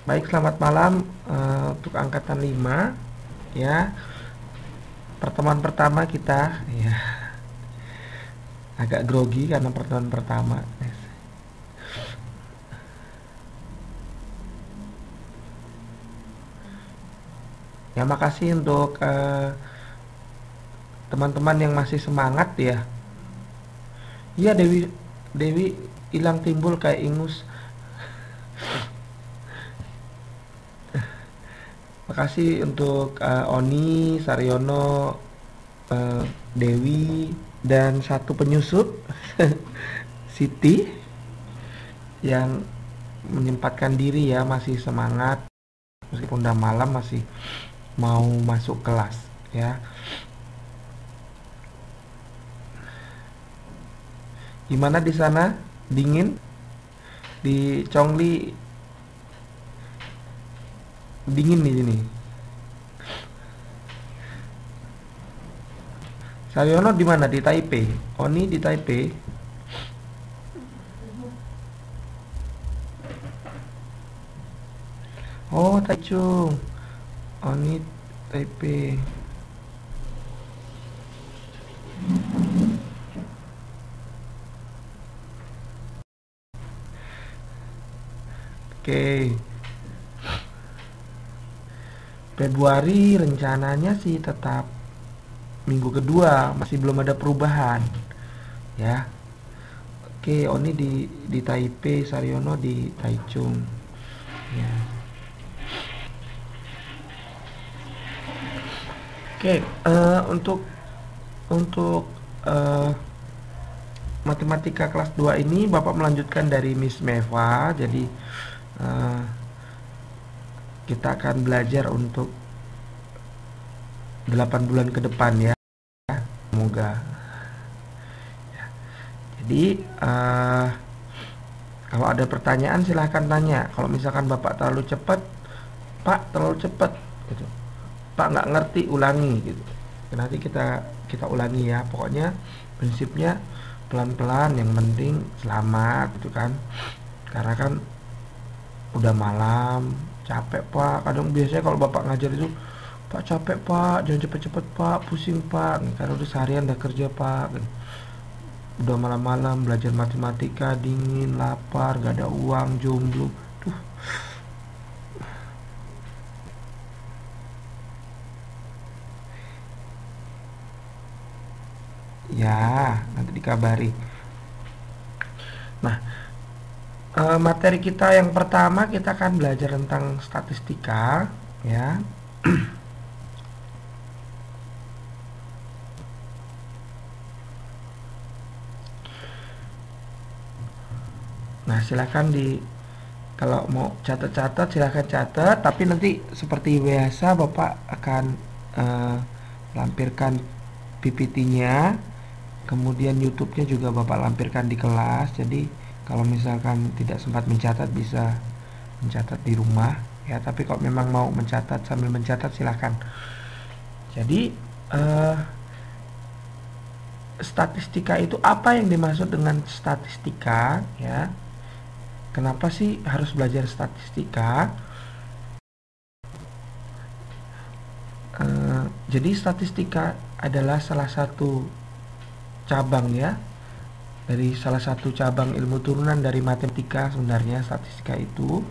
Baik, selamat malam untuk angkatan 5 ya. Pertemuan pertama kita ya agak grogi karena pertemuan pertama. Ya, makasih untuk teman-teman yang masih semangat ya. Iya, Dewi Dewi hilang timbul kayak ingus. Makasih untuk Oni, Saryono, Dewi, dan satu penyusup Siti yang menyempatkan diri ya, masih semangat meskipun udah malam masih mau masuk kelas ya. Gimana di sana? Dingin? Di Chongli dingin di sini. Saryono di mana? Di Taipei. Oni di Taipei. Oh, Taichung. Oni Taipei. Oke. Februari rencananya sih tetap minggu kedua, masih belum ada perubahan ya. Oke, Oni di Taipei, Saryono di Taichung ya. Oke, untuk eh, matematika kelas 2 ini Bapak melanjutkan dari Miss Meva. Jadi eh, kita akan belajar untuk 8 bulan ke depan ya. Semoga. Jadi kalau ada pertanyaan silahkan tanya. Kalau misalkan Bapak terlalu cepat, Pak terlalu cepat gitu. Pak nggak ngerti, ulangi gitu. Nanti kita ulangi ya. Pokoknya prinsipnya pelan-pelan, yang penting selamat gitu kan. Karena kan udah malam, capek Pak. Kadang biasanya kalau Bapak ngajar itu, Pak capek Pak, jangan cepet-cepet Pak, pusing Pak. Karena udah seharian udah kerja Pak gitu. Udah malam-malam belajar matematika, dingin, lapar, gak ada uang, jomblo. Tuh. Ya, nanti dikabari. Nah, materi kita yang pertama kita akan belajar tentang statistika ya. Nah, silakan kalau mau catat-catat silahkan catat, tapi nanti seperti biasa Bapak akan lampirkan PPT-nya, kemudian YouTube-nya juga Bapak lampirkan di kelas. Jadi kalau misalkan tidak sempat mencatat bisa mencatat di rumah ya, tapi kalau memang mau mencatat sambil mencatat silahkan. Jadi statistika itu apa yang dimaksud dengan statistika ya? Kenapa sih harus belajar statistika? Jadi statistika adalah salah satu cabang ya, dari salah satu cabang ilmu turunan dari matematika sebenarnya statistika itu.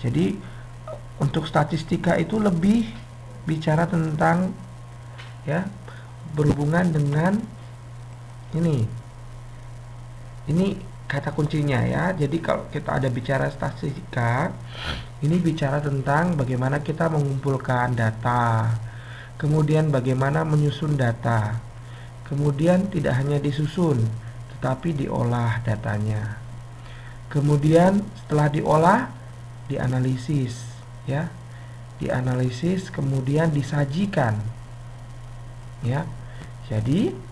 Jadi untuk statistika itu lebih bicara tentang ya, berhubungan dengan ini kata kuncinya ya. Jadi kalau kita ada bicara statistika, ini bicara tentang bagaimana kita mengumpulkan data, kemudian bagaimana menyusun data, kemudian tidak hanya disusun, tetapi diolah datanya. Kemudian setelah diolah, dianalisis ya. Dianalisis kemudian disajikan. Ya. Jadi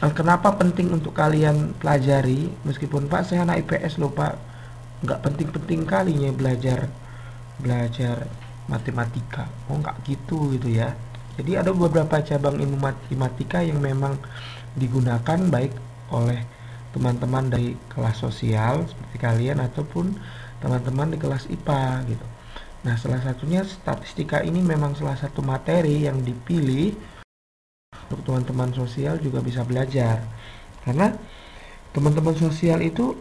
kenapa penting untuk kalian pelajari? Meskipun Pak saya anak IPS loh Pak, nggak penting-penting kalinya belajar matematika. Oh nggak gitu ya. Jadi ada beberapa cabang ilmu matematika yang memang digunakan baik oleh teman-teman dari kelas sosial seperti kalian ataupun teman-teman di kelas IPA gitu. Nah, salah satunya statistika ini memang salah satu materi yang dipilih untuk teman-teman sosial juga bisa belajar. Karena teman-teman sosial itu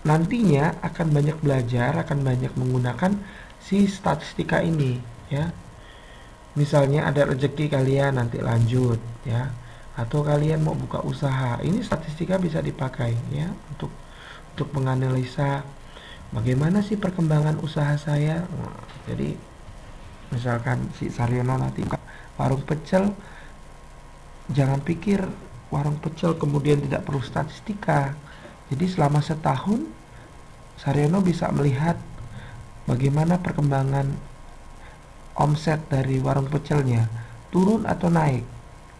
nantinya akan banyak belajar, akan banyak menggunakan si statistika ini, ya. Misalnya ada rezeki kalian nanti lanjut, ya, atau kalian mau buka usaha, ini statistika bisa dipakai, ya, untuk menganalisa bagaimana sih perkembangan usaha saya. Nah, jadi misalkan si Saryono nanti buka warung pecel, jangan pikir warung pecel kemudian tidak perlu statistika. Jadi selama setahun Saryono bisa melihat bagaimana perkembangan omset dari warung pecelnya, turun atau naik.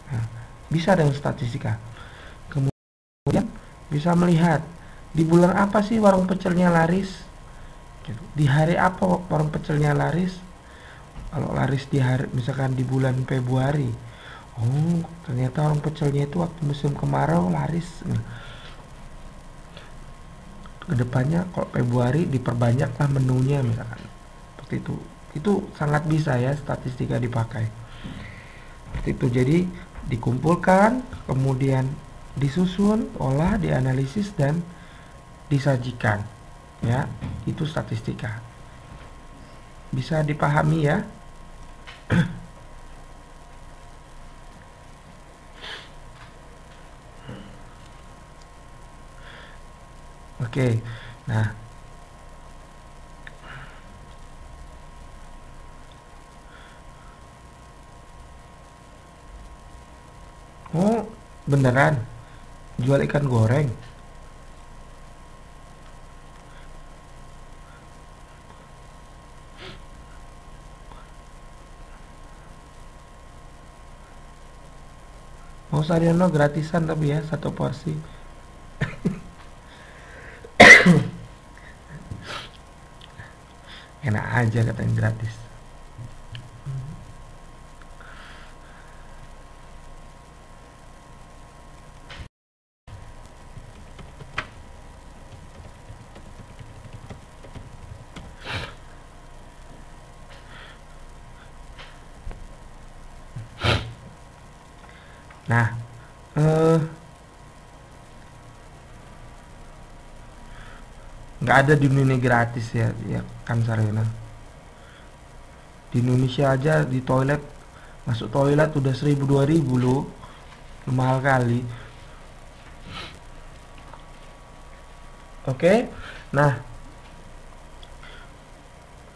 Nah, bisa dengan statistika. Kemudian bisa melihat di bulan apa sih warung pecelnya laris, di hari apa warung pecelnya laris. Kalau laris di hari, misalkan di bulan Februari, oh ternyata warung pecelnya itu waktu musim kemarau laris. Kedepannya kalau Februari diperbanyaklah menunya misalkan, seperti itu sangat bisa ya statistika dipakai seperti itu. Jadi dikumpulkan, kemudian disusun, olah, dianalisis, dan disajikan, ya. Itu statistika, bisa dipahami ya. Oke, nah oh beneran jual ikan goreng? Mau Saryono gratisan tapi ya, satu porsi. Enak aja katanya gratis. Nah, nggak ada di dunia gratis ya, ya kan Saryono. Di Indonesia aja di toilet, masuk toilet udah 1.000 2.000 loh, mahal kali. Oke, nah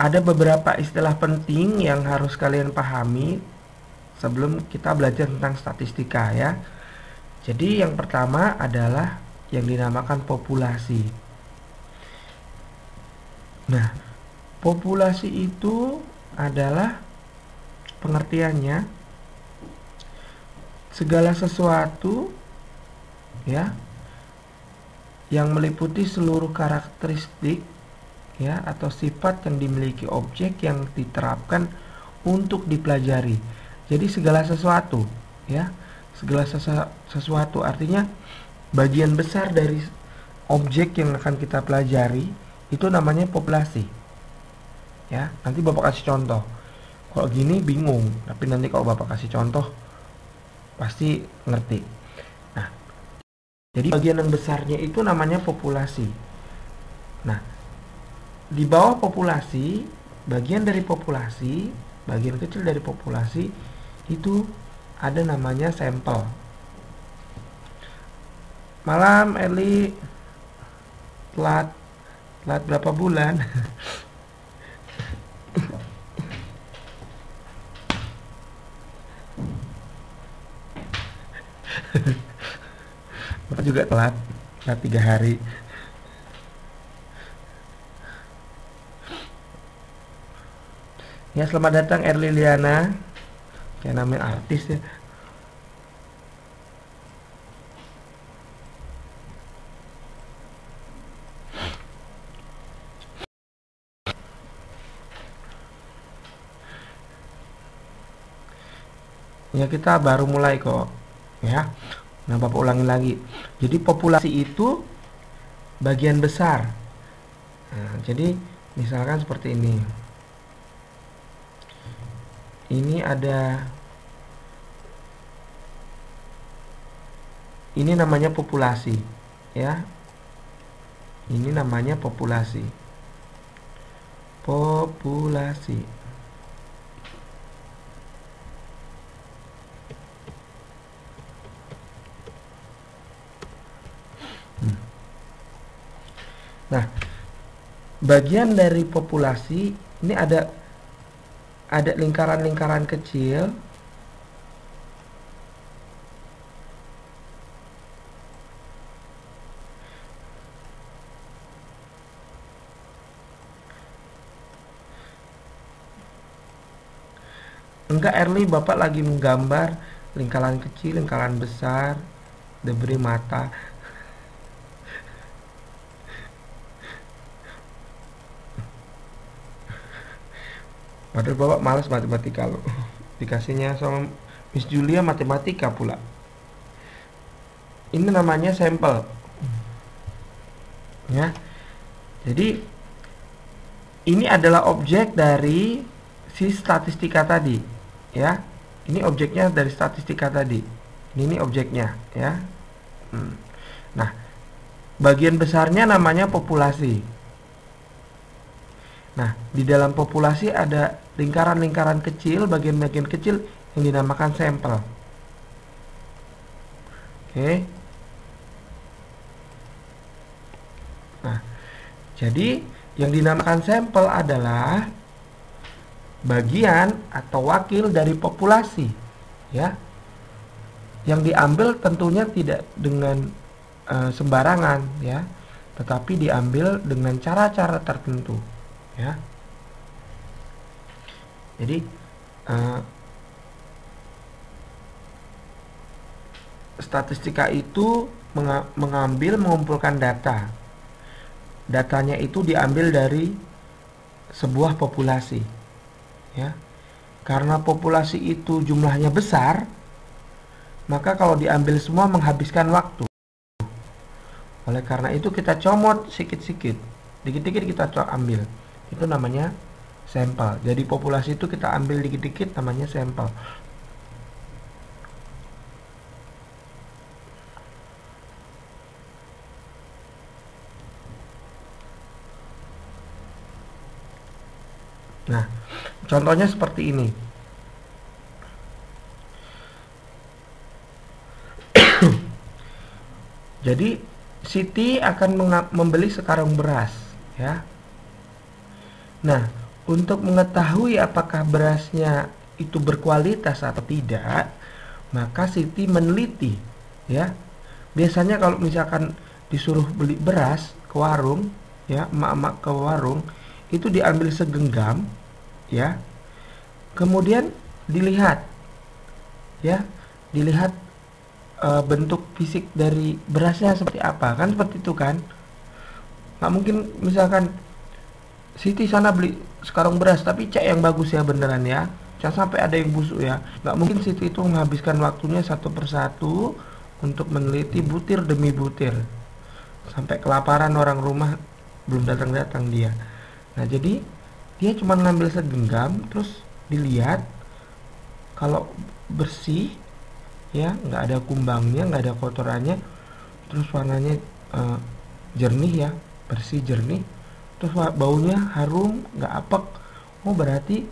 ada beberapa istilah penting yang harus kalian pahami sebelum kita belajar tentang statistika ya. Jadi yang pertama adalah yang dinamakan populasi. Nah, populasi itu adalah pengertiannya segala sesuatu ya yang meliputi seluruh karakteristik ya atau sifat yang dimiliki objek yang diterapkan untuk dipelajari. Jadi segala sesuatu ya, segala sesuatu artinya bagian besar dari objek yang akan kita pelajari itu namanya populasi. Ya, nanti Bapak kasih contoh. Kalau gini bingung, tapi nanti kalau Bapak kasih contoh pasti ngerti. Nah, jadi bagian yang besarnya itu namanya populasi. Nah, di bawah populasi, bagian dari populasi, bagian kecil dari populasi itu ada namanya sampel. Malam Eli, telat berapa bulan? Bapak juga telat 3 hari. Ya, selamat datang Erli Liana. Kayak namanya artis ya. Ya, kita baru mulai kok. Ya. Nah, Bapak ulangi lagi. Jadi populasi itu bagian besar. Nah, jadi misalkan seperti ini. Ini ada, ini namanya populasi, ya. Ini namanya populasi. Populasi. Nah, bagian dari populasi ini ada lingkaran-lingkaran kecil. Enggak, Erli, Bapak lagi menggambar lingkaran kecil, lingkaran besar, diberi mata. Padahal Bapak malas matematika loh. Dikasihnya sama Miss Julia matematika pula. Ini namanya sampel. Ya. Jadi ini adalah objek dari si statistika tadi, ya. Ini objeknya dari statistika tadi. Ini objeknya, ya. Nah, bagian besarnya namanya populasi. Nah, di dalam populasi ada lingkaran-lingkaran kecil, bagian-bagian kecil yang dinamakan sampel. Oke. Nah, jadi yang dinamakan sampel adalah bagian atau wakil dari populasi, ya. Yang diambil tentunya tidak dengan sembarangan, ya, tetapi diambil dengan cara-cara tertentu, ya. Jadi statistika itu mengumpulkan data. Datanya itu diambil dari sebuah populasi, ya. Karena populasi itu jumlahnya besar, maka kalau diambil semua menghabiskan waktu. Oleh karena itu kita comot sikit-sikit, dikit-dikit kita ambil. Itu namanya sampel. Jadi populasi itu kita ambil dikit-dikit, namanya sampel. Nah, contohnya seperti ini. Jadi Siti akan membeli sekarung beras, ya. Nah, untuk mengetahui apakah berasnya itu berkualitas atau tidak, maka Siti meneliti, ya. Biasanya kalau misalkan disuruh beli beras ke warung, ya, emak-emak ke warung, itu diambil segenggam, ya. Kemudian dilihat, ya, dilihat bentuk fisik dari berasnya seperti apa, kan seperti itu kan. Nggak mungkin misalkan Siti sana beli sekarang beras tapi cek yang bagus ya beneran ya, jangan sampai ada yang busuk ya. Nggak mungkin Siti itu menghabiskan waktunya satu persatu untuk meneliti butir demi butir sampai kelaparan orang rumah belum datang dia. Nah, jadi dia cuma ngambil segenggam, terus dilihat kalau bersih, ya, nggak ada kumbangnya, nggak ada kotorannya, terus warnanya jernih, ya, bersih jernih, terus baunya harum, nggak apek. Oh, berarti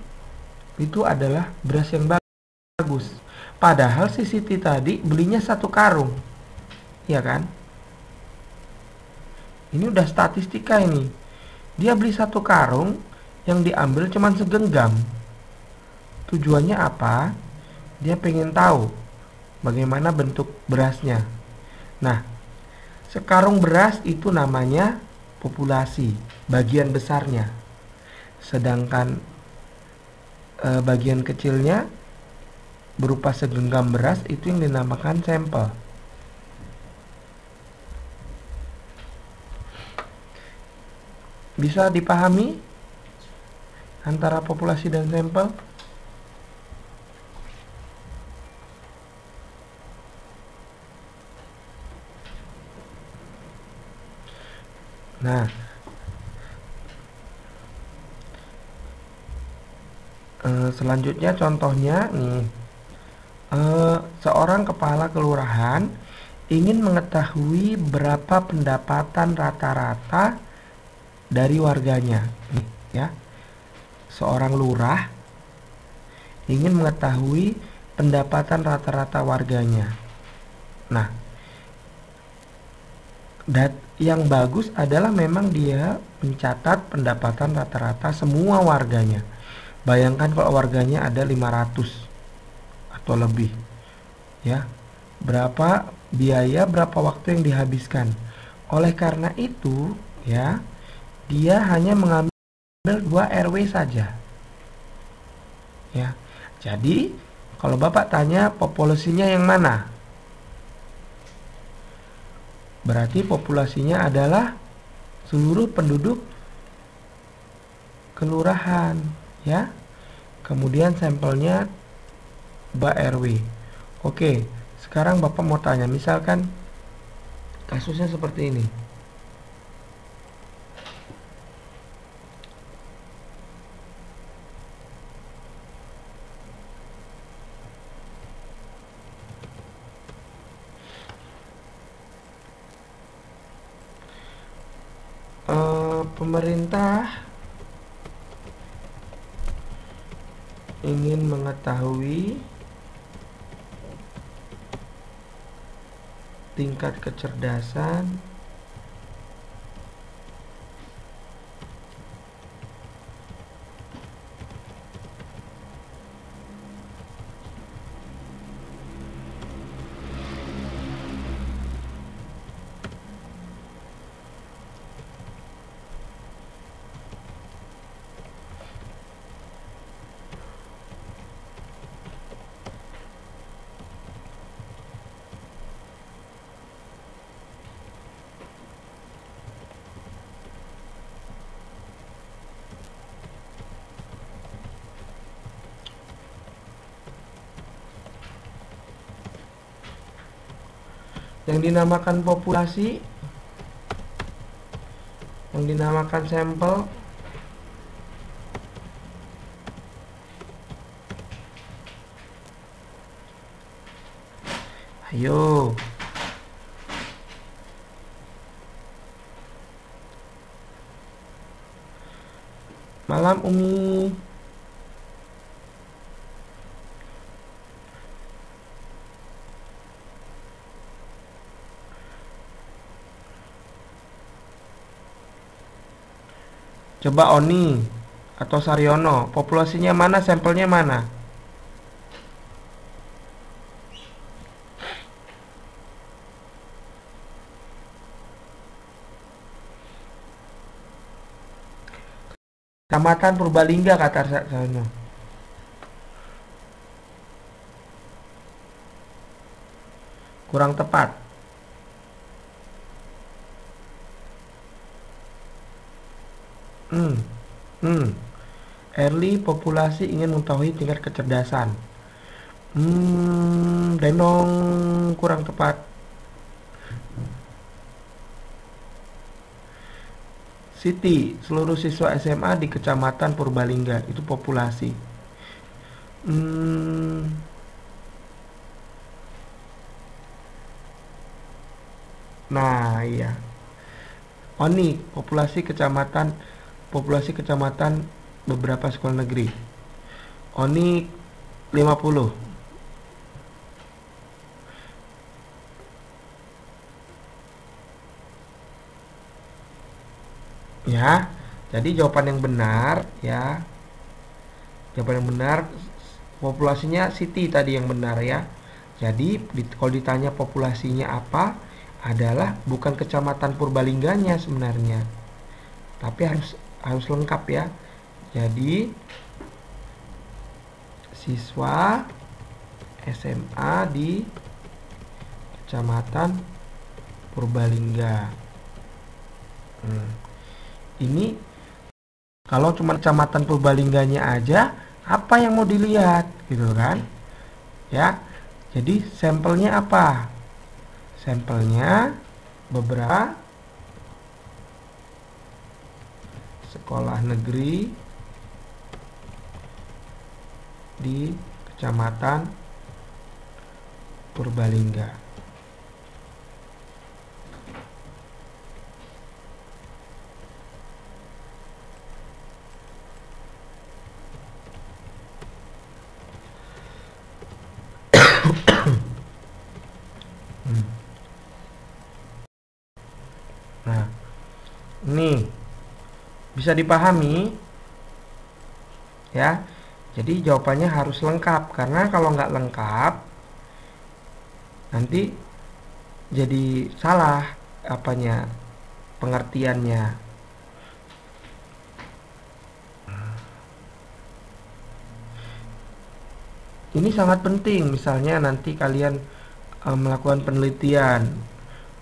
itu adalah beras yang bagus. Padahal si Siti tadi belinya satu karung, ya kan? Ini udah statistika ini. Dia beli satu karung, yang diambil cuma segenggam. Tujuannya apa? Dia pengen tahu bagaimana bentuk berasnya. Nah, sekarung beras itu namanya populasi, bagian besarnya. Sedangkan bagian kecilnya berupa segenggam beras itu yang dinamakan sampel. Bisa dipahami antara populasi dan sampel? Nah, selanjutnya contohnya nih, seorang kepala kelurahan ingin mengetahui berapa pendapatan rata-rata dari warganya. Nih, ya. Seorang lurah ingin mengetahui pendapatan rata-rata warganya. Nah, yang bagus adalah memang dia mencatat pendapatan rata-rata semua warganya. Bayangkan kalau warganya ada 500 atau lebih, ya. Berapa biaya, berapa waktu yang dihabiskan. Oleh karena itu, ya, dia hanya mengambil 2 RW saja. Ya. Jadi, kalau Bapak tanya populasinya yang mana? Berarti populasinya adalah seluruh penduduk kelurahan, ya. Kemudian sampelnya 2 RW. Oke, sekarang Bapak mau tanya, misalkan kasusnya seperti ini. Pemerintah ingin mengetahui tingkat kecerdasan yang dinamakan populasi, yang dinamakan sampel. Ayo. Malam Umi. Coba Oni atau Saryono, populasinya mana, sampelnya mana? Kecamatan Purbalingga kata Saryono. Kurang tepat. Early populasi ingin mengetahui tingkat kecerdasan. Denong, kurang tepat. Siti, seluruh siswa SMA di Kecamatan Purbalingga, itu populasi. Nah, iya. Oni, populasi kecamatan beberapa sekolah negeri. Oni 50. Ya. Jadi jawaban yang benar, ya. Jawaban yang benar, populasinya Siti tadi yang benar, ya. Jadi kalau ditanya populasinya apa, adalah bukan kecamatan Purbalingganya sebenarnya, tapi harus lengkap, ya. Jadi siswa SMA di Kecamatan Purbalingga. Ini kalau cuma Kecamatan Purbalingganya aja, apa yang mau dilihat, gitu kan? Ya. Jadi sampelnya apa? Sampelnya beberapa sekolah negeri di Kecamatan Purbalingga. Nah, ini bisa dipahami ya. Jadi jawabannya harus lengkap, karena kalau nggak lengkap nanti jadi salah apanya pengertiannya. Ini sangat penting, misalnya nanti kalian melakukan penelitian,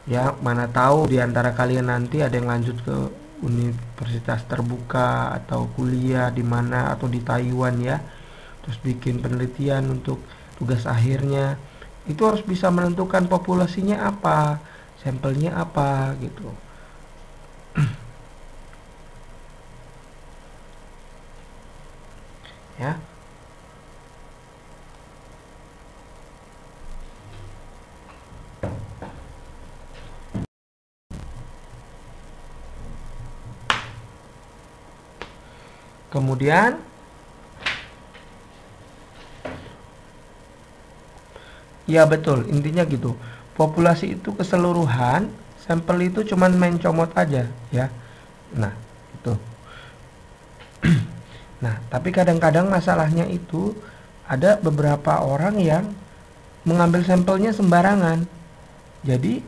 ya mana tahu di antara kalian nanti ada yang lanjut ke universitas terbuka atau kuliah di mana atau di Taiwan ya, terus bikin penelitian untuk tugas akhirnya, itu harus bisa menentukan populasinya apa, sampelnya apa gitu. Ya. Kemudian ya betul, intinya gitu. Populasi itu keseluruhan, sampel itu cuman main comot aja ya. Nah, itu. Nah, tapi kadang-kadang masalahnya itu ada beberapa orang yang mengambil sampelnya sembarangan. Jadi,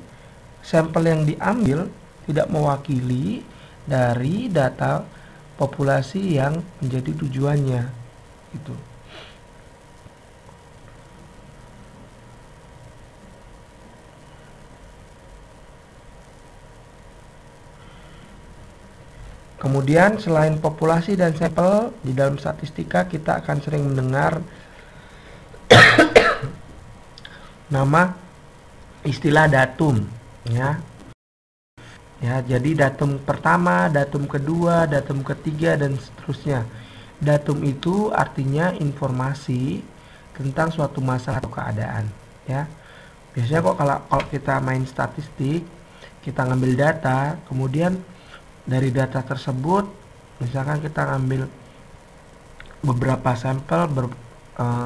sampel yang diambil tidak mewakili dari data populasi yang menjadi tujuannya. Itu. Kemudian selain populasi dan sampel, di dalam statistika kita akan sering mendengar nama istilah datum ya. Ya, jadi datum pertama, datum kedua, datum ketiga dan seterusnya. Datum itu artinya informasi tentang suatu masalah atau keadaan ya. Biasanya kok kalau kita main statistik, kita ngambil data, kemudian dari data tersebut misalkan kita ngambil beberapa sampel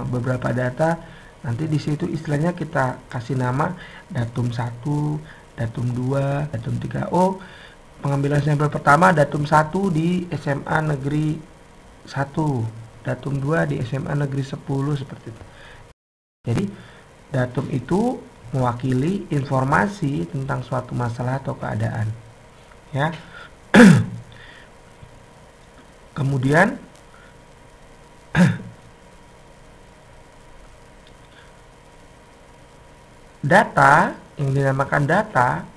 beberapa data, nanti di situ istilahnya kita kasih nama datum 1, datum 2, datum 3. Oh, pengambilan sampel pertama datum 1 di SMA Negeri 1, datum 2 di SMA Negeri 10, seperti itu. Jadi datum itu mewakili informasi tentang suatu masalah atau keadaan ya. Kemudian data yang dinamakan data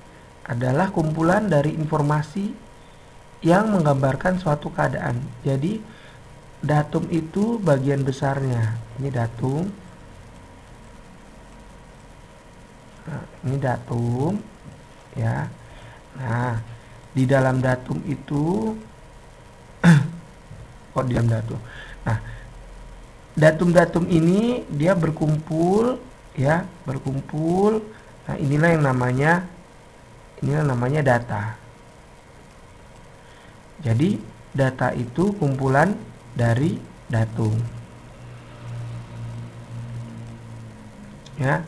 adalah kumpulan dari informasi yang menggambarkan suatu keadaan. Jadi datum itu bagian besarnya. Ini datum. Nah, ini datum ya. Nah, di dalam datum itu di dalam datum. Nah, datum-datum ini dia berkumpul ya, berkumpul. Nah, inilah namanya data. Jadi, data itu kumpulan dari datum. Ya.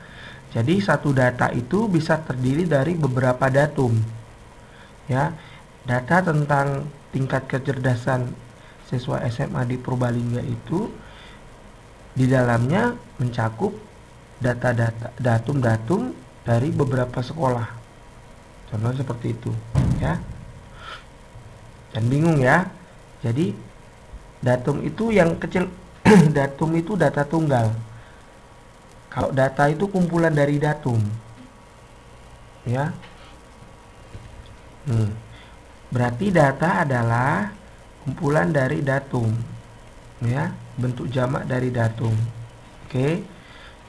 Jadi, satu data itu bisa terdiri dari beberapa datum. Ya, data tentang tingkat kecerdasan siswa SMA di Purbalingga itu di dalamnya mencakup data-data, datum-datum dari beberapa sekolah. Contoh seperti itu, ya. Dan bingung ya. Jadi datum itu yang kecil, datum itu data tunggal. Kalau data itu kumpulan dari datum, ya. Berarti data adalah kumpulan dari datum ya, bentuk jamak dari datum. Oke.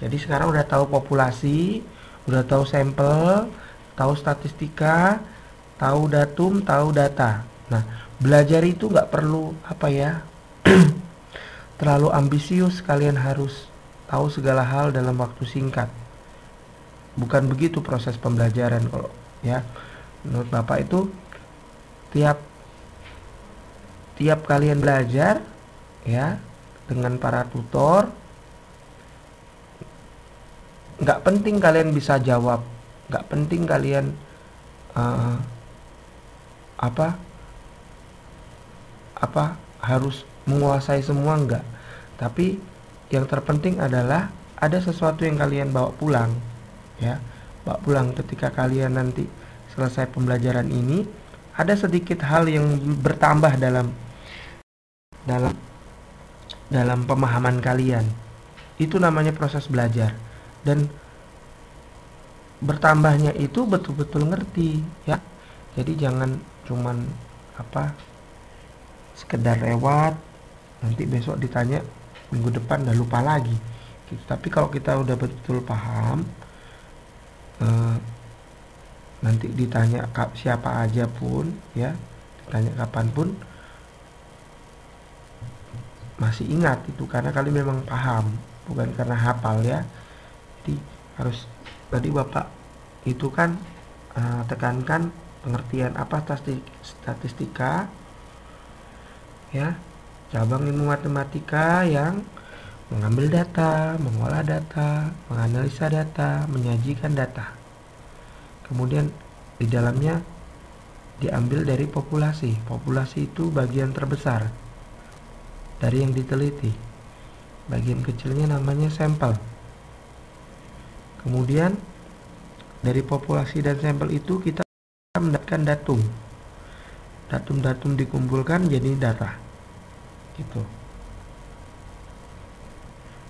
Jadi sekarang udah tahu populasi, udah tahu sampel, tahu statistika, tahu datum, tahu data. Nah, Belajar itu nggak perlu terlalu ambisius, kalian harus tahu segala hal dalam waktu singkat. Bukan begitu proses pembelajaran kalau ya. Menurut Bapak itu tiap kalian belajar ya dengan para tutor, nggak penting kalian bisa jawab, nggak penting kalian harus menguasai semua, enggak. Tapi yang terpenting adalah ada sesuatu yang kalian bawa pulang ya. Bawa pulang ketika kalian nanti selesai pembelajaran ini, ada sedikit hal yang bertambah dalam pemahaman kalian. Itu namanya proses belajar. Dan bertambahnya itu betul-betul ngerti ya. Jadi jangan cuman sekedar lewat, nanti besok ditanya, minggu depan udah lupa lagi gitu. Tapi kalau kita udah betul paham, nanti ditanya siapa aja pun ya, ditanya kapanpun masih ingat itu, karena kalian memang paham, bukan karena hafal ya. Jadi harus, tadi Bapak itu kan tekankan pengertian statistika ya, cabang ilmu matematika yang mengambil data, mengolah data, menganalisa data, menyajikan data. Kemudian di dalamnya diambil dari populasi. Populasi itu bagian terbesar dari yang diteliti. Bagian kecilnya namanya sampel. Kemudian dari populasi dan sampel itu kita mendapatkan datum. Datum dikumpulkan jadi data. Gitu.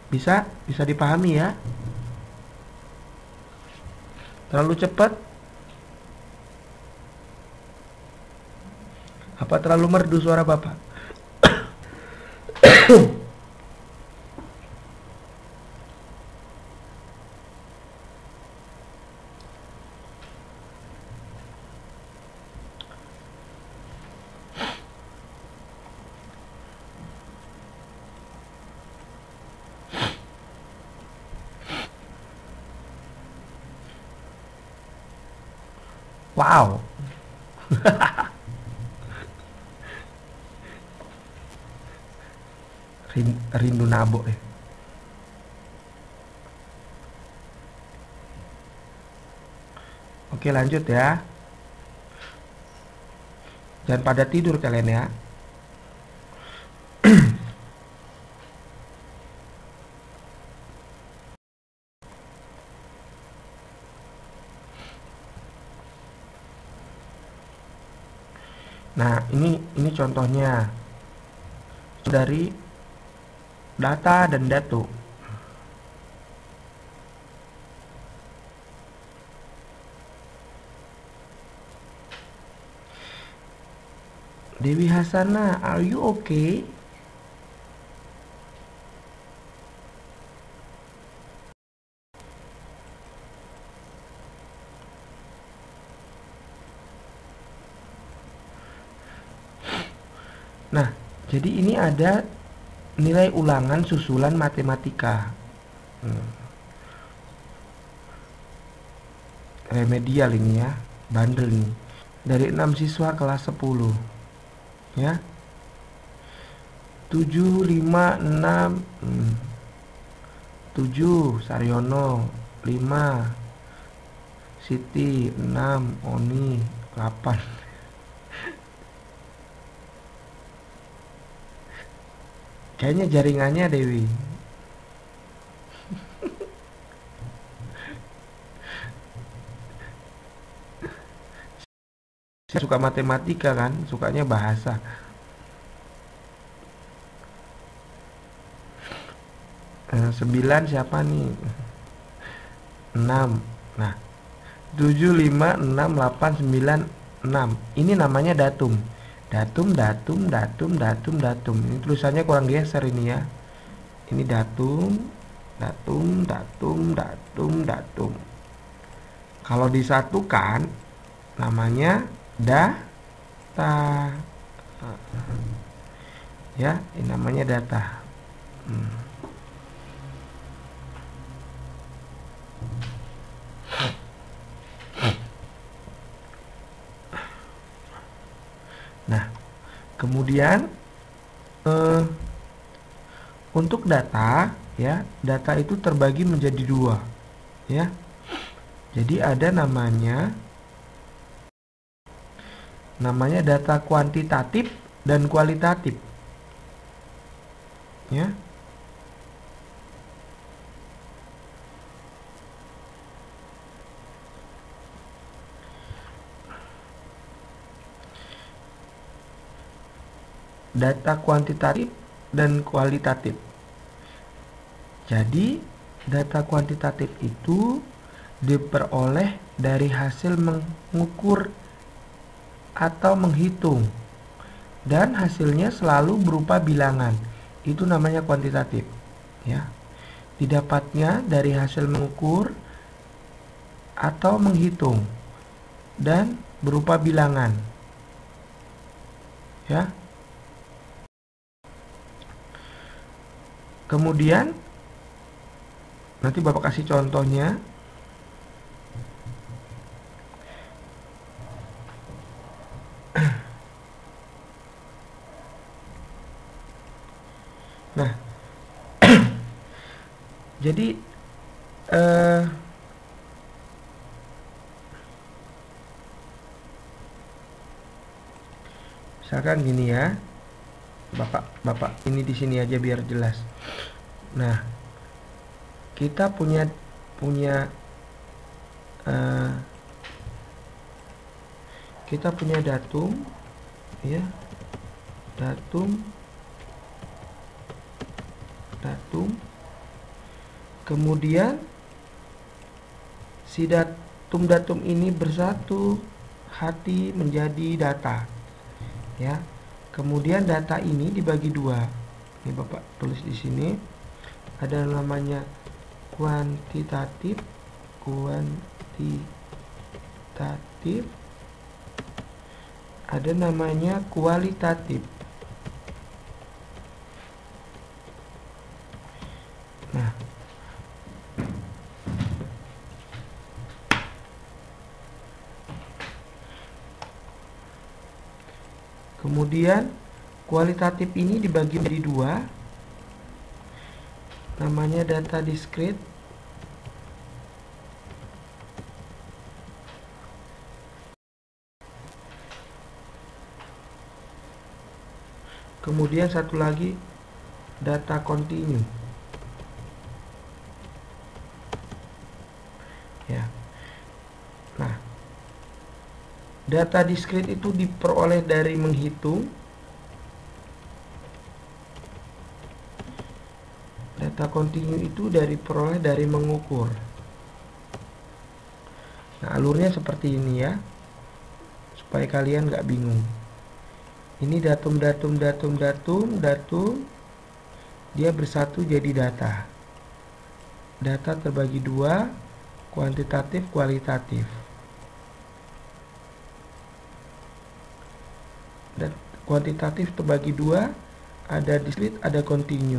Bisa dipahami ya? Terlalu cepat? Apa terlalu merdu suara Bapak? Wow. Rindu nabok ya. Oke, lanjut ya. Jangan pada tidur kalian ya. Nah, ini contohnya dari data dan datum. Dewi Hasana, are you okay? Nah, jadi ini ada nilai ulangan susulan matematika. Remedial ini ya, bandel nih. Dari 6 siswa kelas 10. Ya. 7, 5, 6. 7 Saryono, 5 Siti, 6 Oni, 8. Kayaknya jaringannya Dewi. Saya suka matematika kan, sukanya bahasa. 9 siapa nih? 6. Nah, 7, 5, 6, 8, 9, 6. Ini namanya datum. Datum. Ini tulisannya kurang geser ini ya. Ini datum. Kalau disatukan namanya data. Ya, ini namanya data. Nah, kemudian untuk data, ya, data itu terbagi menjadi dua, ya. Jadi ada namanya data kuantitatif dan kualitatif, ya. Data kuantitatif dan kualitatif. Jadi, data kuantitatif itu diperoleh dari hasil mengukur atau menghitung, dan hasilnya selalu berupa bilangan. Itu namanya kuantitatif, ya. Didapatnya dari hasil mengukur atau menghitung dan berupa bilangan, ya. Kemudian nanti Bapak kasih contohnya. Nah, jadi misalkan gini ya, Bapak ini di sini aja biar jelas. Nah, kita punya datum, ya, datum. Kemudian si datum ini bersatu hati menjadi data, ya. Kemudian data ini dibagi dua. Ini Bapak tulis di sini. Ada namanya kuantitatif. Ada namanya kualitatif. Nah, kemudian kualitatif ini dibagi menjadi dua, namanya data diskrit. Kemudian satu lagi data kontinu, ya. Nah, data diskrit itu diperoleh dari menghitung. Data kontinu itu diperoleh dari mengukur. Nah, alurnya seperti ini ya, supaya kalian nggak bingung. Ini datum, dia bersatu jadi data. Data terbagi dua, kuantitatif, kualitatif. Dan kuantitatif terbagi dua, ada diskrit, ada kontinu.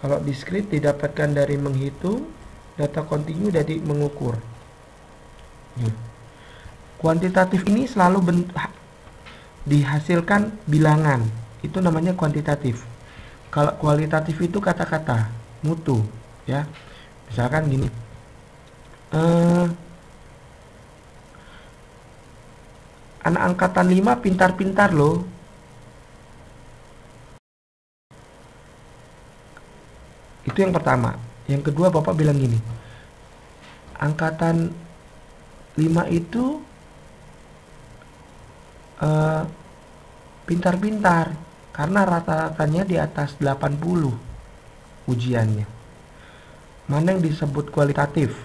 Kalau diskrit didapatkan dari menghitung, data kontinu dari mengukur. Kuantitatif ini selalu dihasilkan bilangan, itu namanya kuantitatif. Kalau kualitatif itu kata-kata, mutu, ya. Misalkan gini, anak angkatan 5 pintar-pintar loh. Itu yang pertama. Yang kedua, Bapak bilang gini, angkatan 5 itu pintar-pintar karena rata-ratanya di atas 80 ujiannya. Mana yang disebut kualitatif?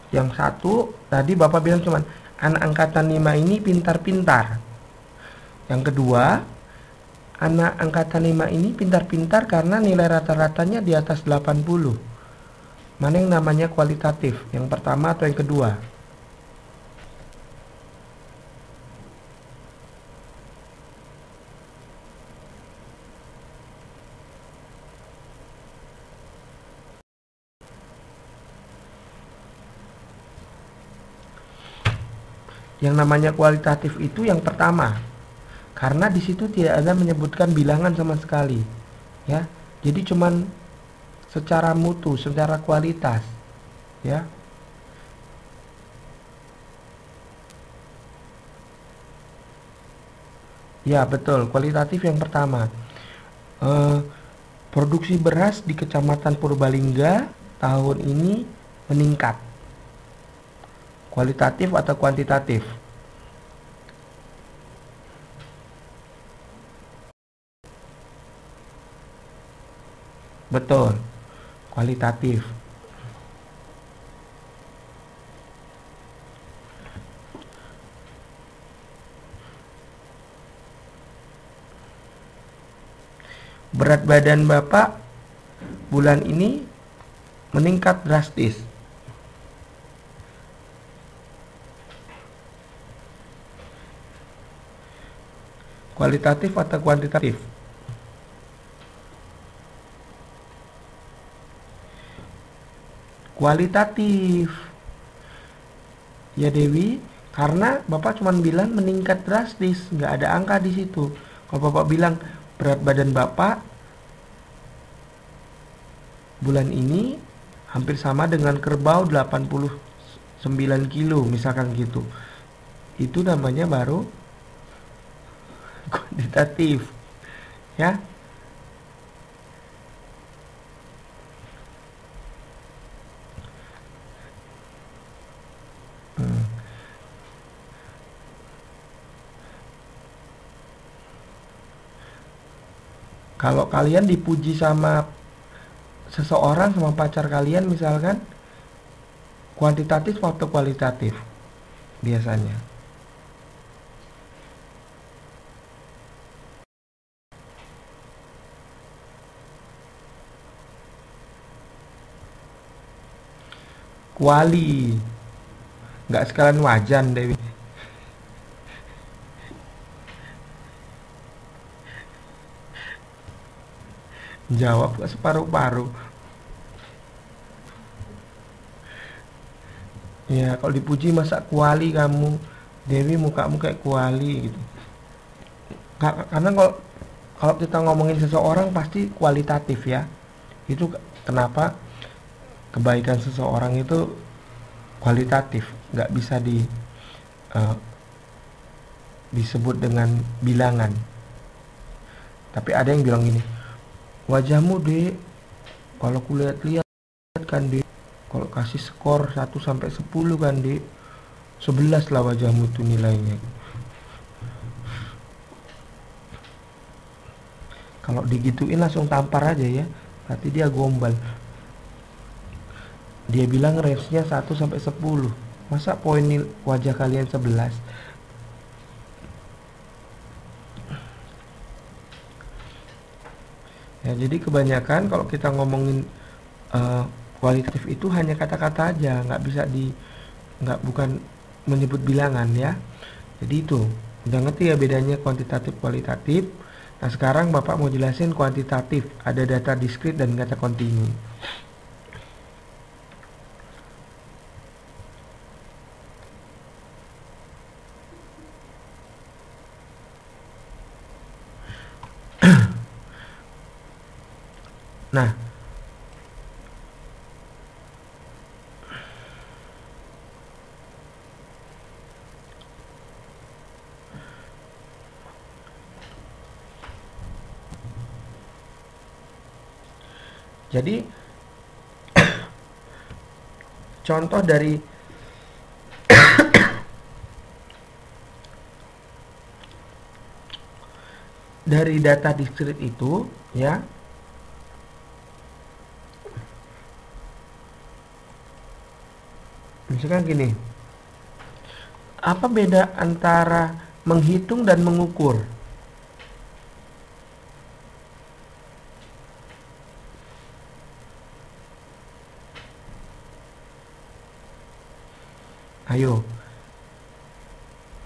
Yang satu, tadi Bapak bilang cuman anak angkatan 5 ini pintar-pintar. Yang kedua, anak angkatan 5 ini pintar-pintar karena nilai rata-ratanya di atas 80. Mana yang namanya kualitatif? Yang pertama atau yang kedua? Yang namanya kualitatif itu yang pertama. Karena di situ tidak ada menyebutkan bilangan sama sekali. Ya. Jadi cuman secara mutu, secara kualitas. Ya. Ya, betul. Kualitatif yang pertama. Produksi beras di Kecamatan Purbalingga tahun ini meningkat. Kualitatif atau kuantitatif? Betul, kualitatif. Berat badan Bapak bulan ini meningkat drastis. Kualitatif atau kuantitatif? Kualitatif. Ya Dewi, karena Bapak cuma bilang meningkat drastis, nggak ada angka di situ. Kalau Bapak bilang berat badan Bapak bulan ini hampir sama dengan kerbau 89 kilo misalkan gitu. Itu namanya baru kuantitatif. Ya. Kalau kalian dipuji sama seseorang, sama pacar kalian misalkan, kuantitatif atau kualitatif biasanya? Kuali. Nggak sekalian wajan Dewi. Jawab ke separuh-paruh. Ya, kalau dipuji masa kuali kamu, Dewi mukamu kayak kuali gitu. Karena kalau kita ngomongin seseorang pasti kualitatif ya. Itu kenapa kebaikan seseorang itu kualitatif, nggak bisa disebut dengan bilangan. Tapi ada yang bilang gini, wajahmu Dek, kalau kulihat-lihat kan Dek, kalau kasih skor 1 sampai 10 kan Dek, 11 lah wajahmu tuh nilainya. Kalau digituin langsung tampar aja ya, berarti dia gombal. Dia bilang range-nya 1 sampai 10. Masa poin wajah kalian 11? Ya, jadi kebanyakan kalau kita ngomongin kualitatif itu hanya kata-kata aja, bukan menyebut bilangan ya. Jadi itu, udah ngerti ya bedanya kuantitatif kualitatif. Nah sekarang Bapak mau jelasin kuantitatif, ada data diskrit dan data kontinu. Nah, jadi contoh dari data diskrit itu ya, Misalkan gini, apa beda antara menghitung dan mengukur? Ayo,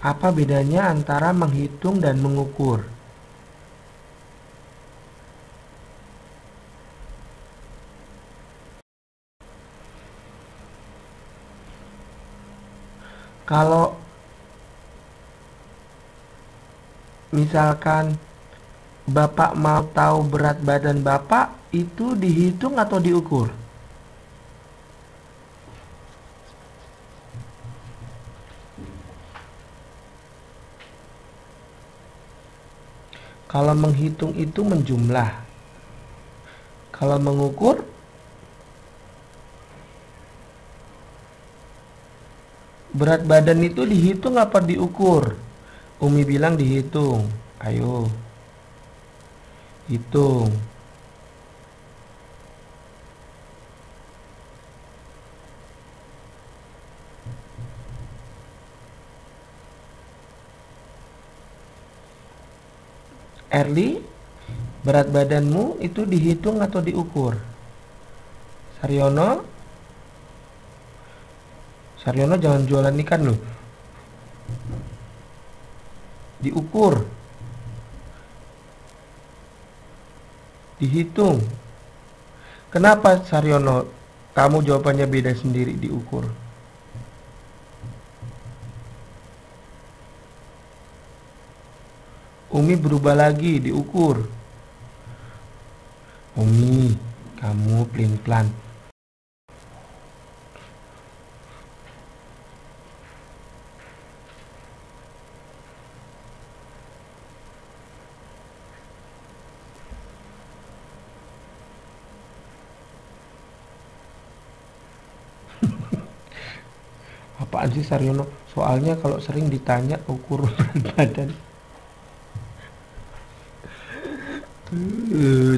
apa bedanya antara menghitung dan mengukur? Kalau misalkan Bapak mau tahu berat badan Bapak, itu dihitung atau diukur? Kalau menghitung itu menjumlah. Kalau mengukur, berat badan itu dihitung apa diukur? Umi bilang dihitung. Ayo, hitung. Erli, berat badanmu itu dihitung atau diukur? Saryono, Saryono jangan jualan ikan loh. Diukur, dihitung. Kenapa Saryono, kamu jawabannya beda sendiri diukur? Umi berubah lagi diukur. Umi, kamu pelin-pelan. Apaan sih Saryono? Soalnya kalau sering ditanya ukur berat badan.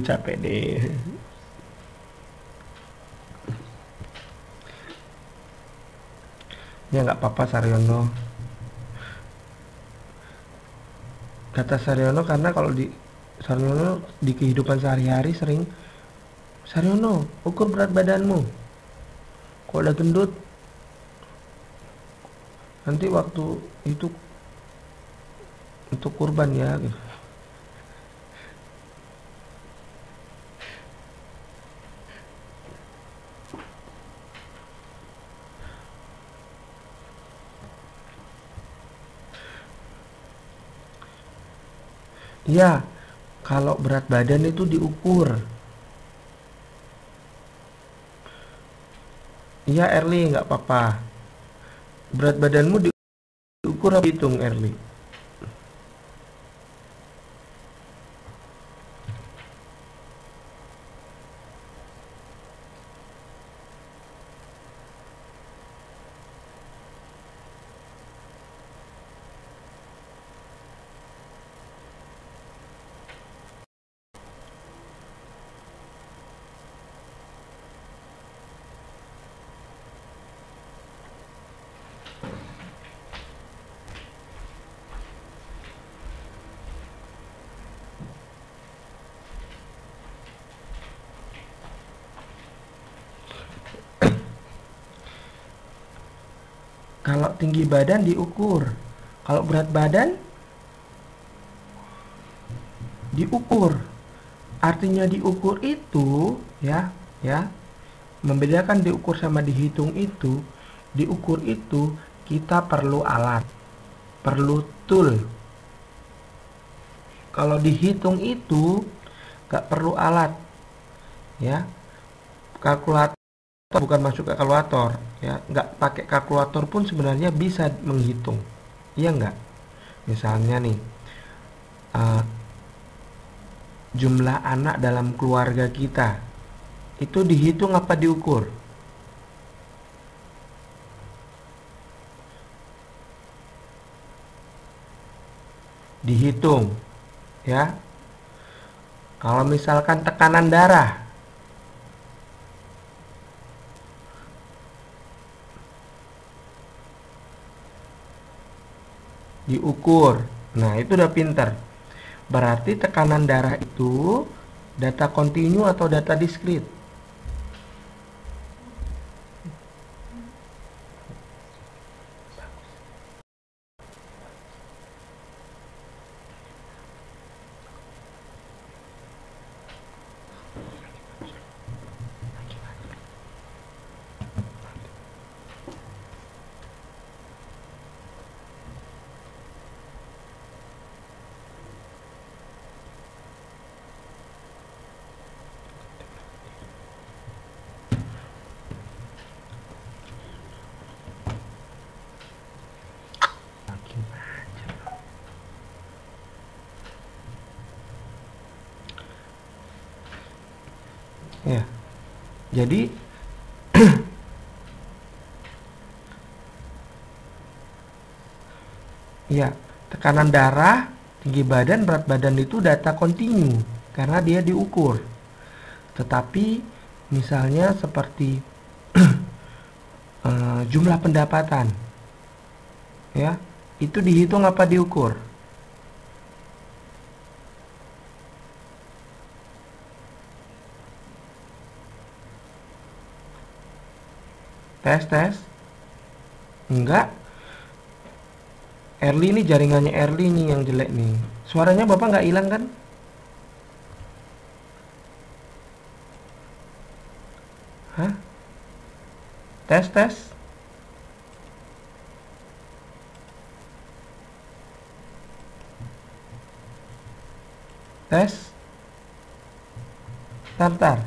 Capek deh. Ya nggak apa-apa Saryono. Kata Saryono karena kalau di Saryono di kehidupan sehari-hari sering, Saryono ukur berat badanmu. Kalau udah gendut, nanti waktu itu untuk kurban ya gitu. Ya, kalau berat badan itu diukur. Iya Erli, nggak apa-apa. Berat badanmu diukur apa hitung Erli? Kalau tinggi badan diukur. Kalau berat badan diukur. Artinya diukur itu ya, membedakan diukur sama dihitung itu, diukur itu kita perlu alat, perlu tool. Kalau dihitung itu gak perlu alat, ya. Kalkulator bukan masuk ke kalkulator, ya. Gak pakai kalkulator pun sebenarnya bisa menghitung, iya nggak? Misalnya nih, jumlah anak dalam keluarga kita itu dihitung apa diukur? Dihitung, ya. Kalau misalkan tekanan darah, diukur. Nah, itu udah pinter. Berarti tekanan darah itu data kontinu atau data diskrit? Ya, jadi ya, tekanan darah, tinggi badan, berat badan itu data kontinu karena dia diukur. Tetapi misalnya seperti jumlah pendapatan, ya, itu dihitung apa diukur? Tes. Enggak. Early ini jaringannya Early nih yang jelek nih. Suaranya Bapak nggak hilang kan? Hah? Tes. Tes. Tar.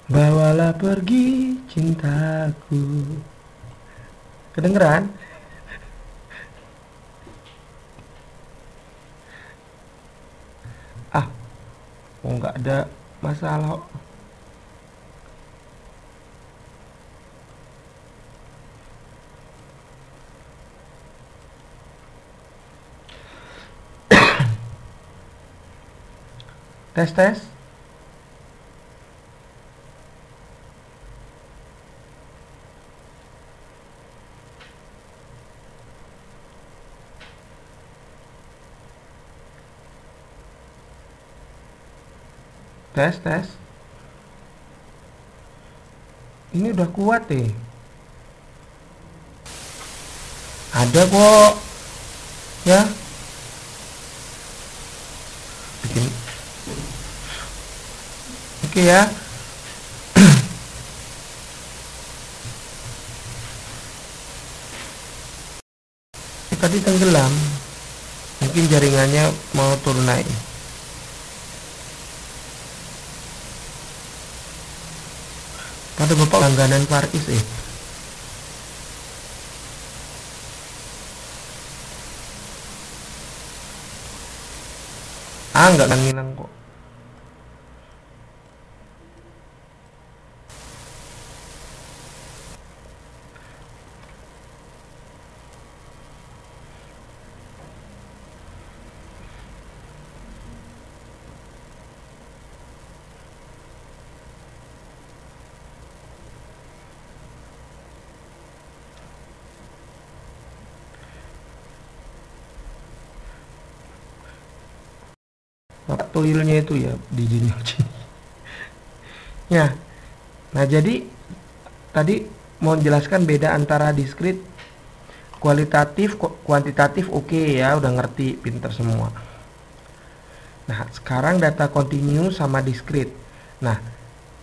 Bawalah pergi cintaku. Kedengeran? Ah, oh nggak ada masalah. Tes. Tes. Ini udah kuat deh. Ada kok. Ya. Bikin. Oke ya. Tadi tenggelam. Mungkin jaringannya mau turun naik. Pada Bapak langganan Faris nggak ngilang kok. Bapak toilnya itu ya di dunia. Ya. Nah, jadi tadi mau jelaskan beda antara diskrit, kualitatif, kuantitatif. Oke ya, udah ngerti, pinter semua. Nah, sekarang data kontinu sama diskrit. Nah,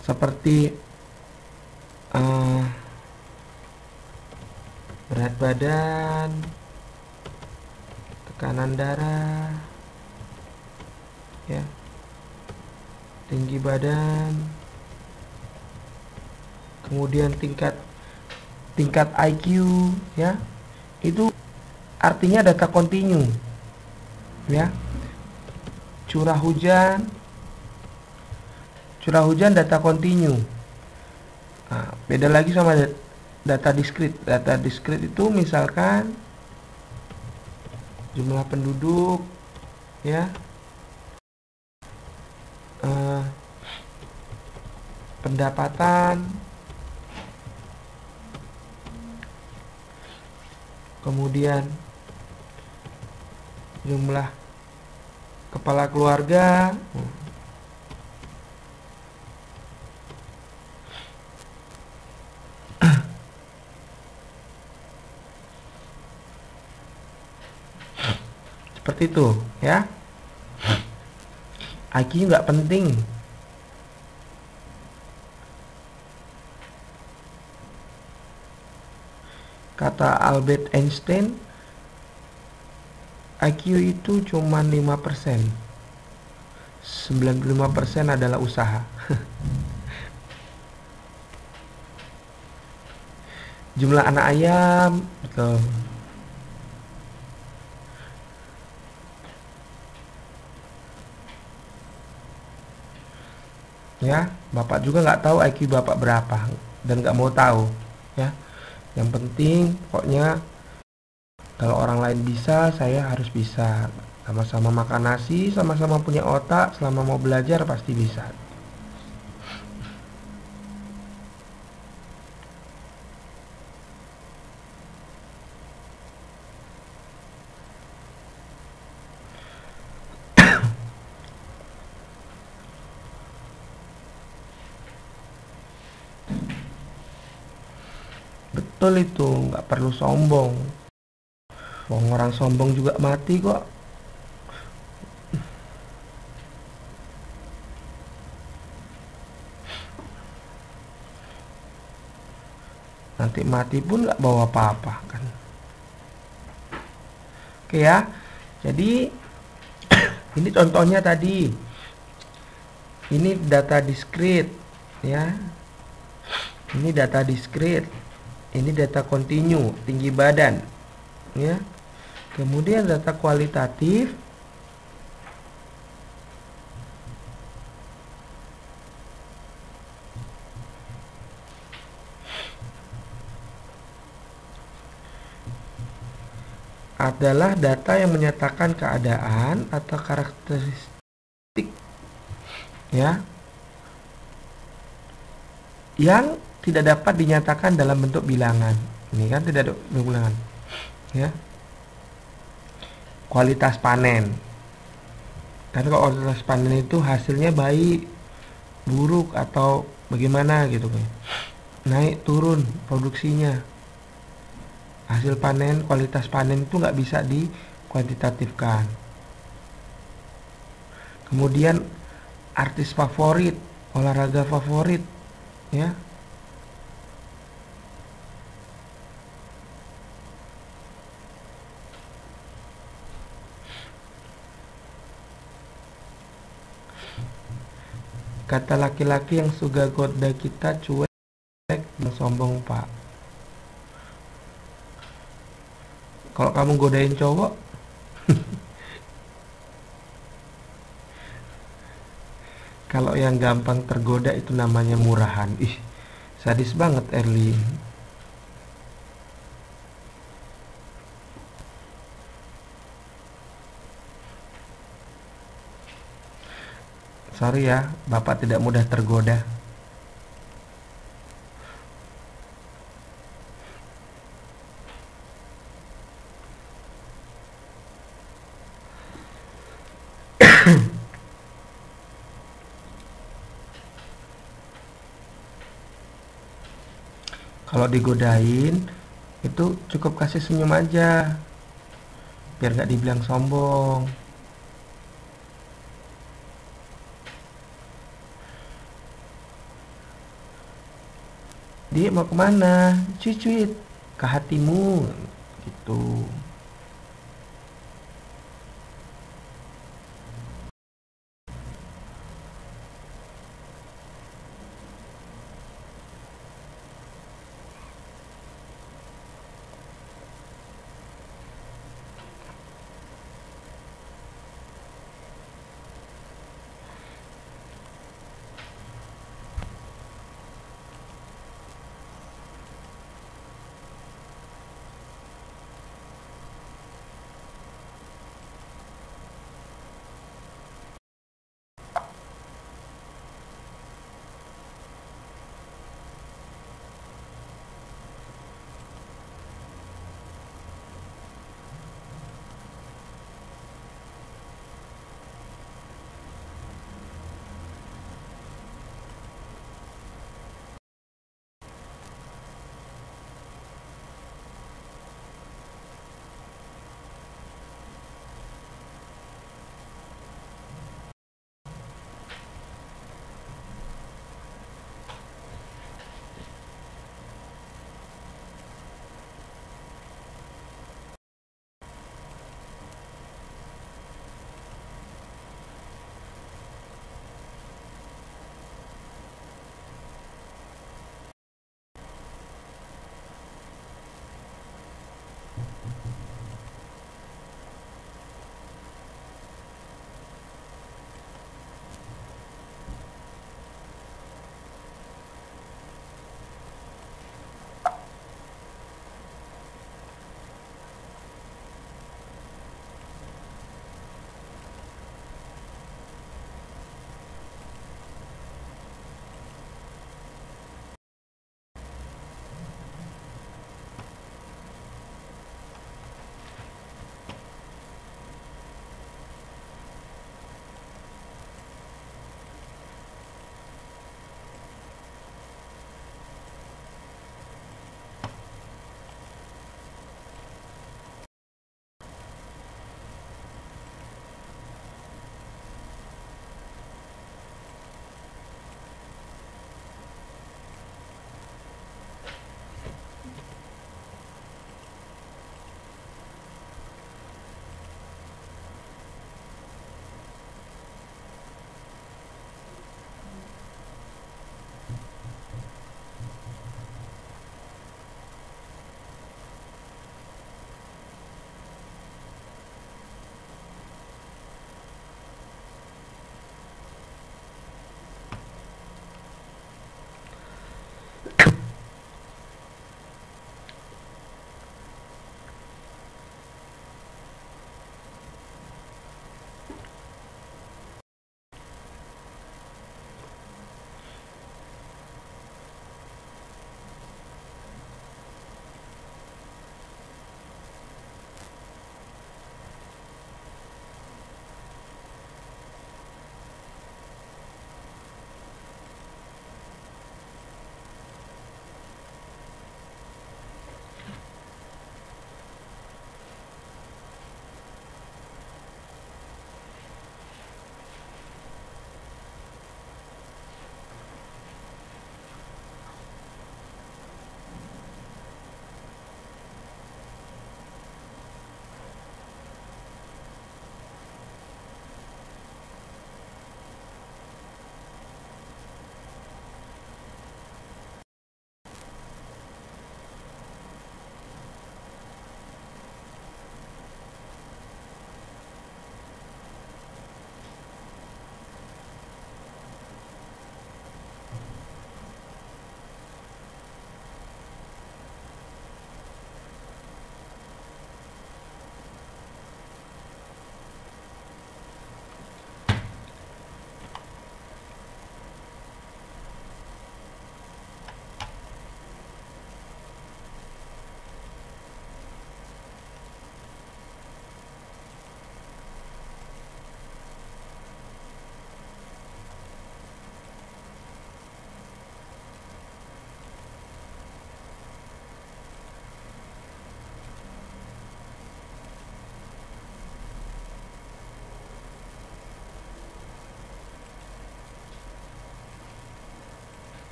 seperti berat badan, tekanan darah, ya, tinggi badan, kemudian tingkat IQ, ya, itu artinya data kontinu, ya. Curah hujan, Curah hujan data kontinu. Nah, beda lagi sama data diskrit. Data diskrit itu misalkan jumlah penduduk, ya, pendapatan, kemudian jumlah kepala keluarga. Seperti itu, ya. IQ nggak penting. Kata Albert Einstein, IQ itu cuma 5%. 95% adalah usaha. Jumlah anak ayam, betul. Ya, bapak juga nggak tahu IQ bapak berapa dan nggak mau tahu, ya. Yang penting pokoknya kalau orang lain bisa, saya harus bisa. Sama-sama makan nasi, sama-sama punya otak, selama mau belajar pasti bisa. Betul itu, nggak perlu sombong. Orang sombong juga mati kok. Nanti mati pun nggak bawa apa-apa kan. Oke ya. Jadi ini contohnya tadi. Ini data diskrit, ya. Ini data diskrit. Ini data kontinu, tinggi badan, ya. Kemudian data kualitatif. Adalah data yang menyatakan keadaan atau karakteristik, ya, yang tidak dapat dinyatakan dalam bentuk bilangan. Ini kan tidak ada bilangan, ya. Kualitas panen. Karena kalau kualitas panen itu hasilnya baik, buruk atau bagaimana gitu kan. Naik turun produksinya. Hasil panen, kualitas panen itu nggak bisa dikuantitatifkan. Kemudian artis favorit, olahraga favorit, ya. Kata laki-laki yang suka goda kita cuek dan sombong, Pak. Kalau kamu godain cowok, kalau yang gampang tergoda itu namanya murahan. Ih, sadis banget Erlin. Sorry ya, Bapak tidak mudah tergoda. Kalau digodain, itu cukup kasih senyum aja, biar gak dibilang sombong. Dia mau kemana? Cuit, ke hatimu, gitu.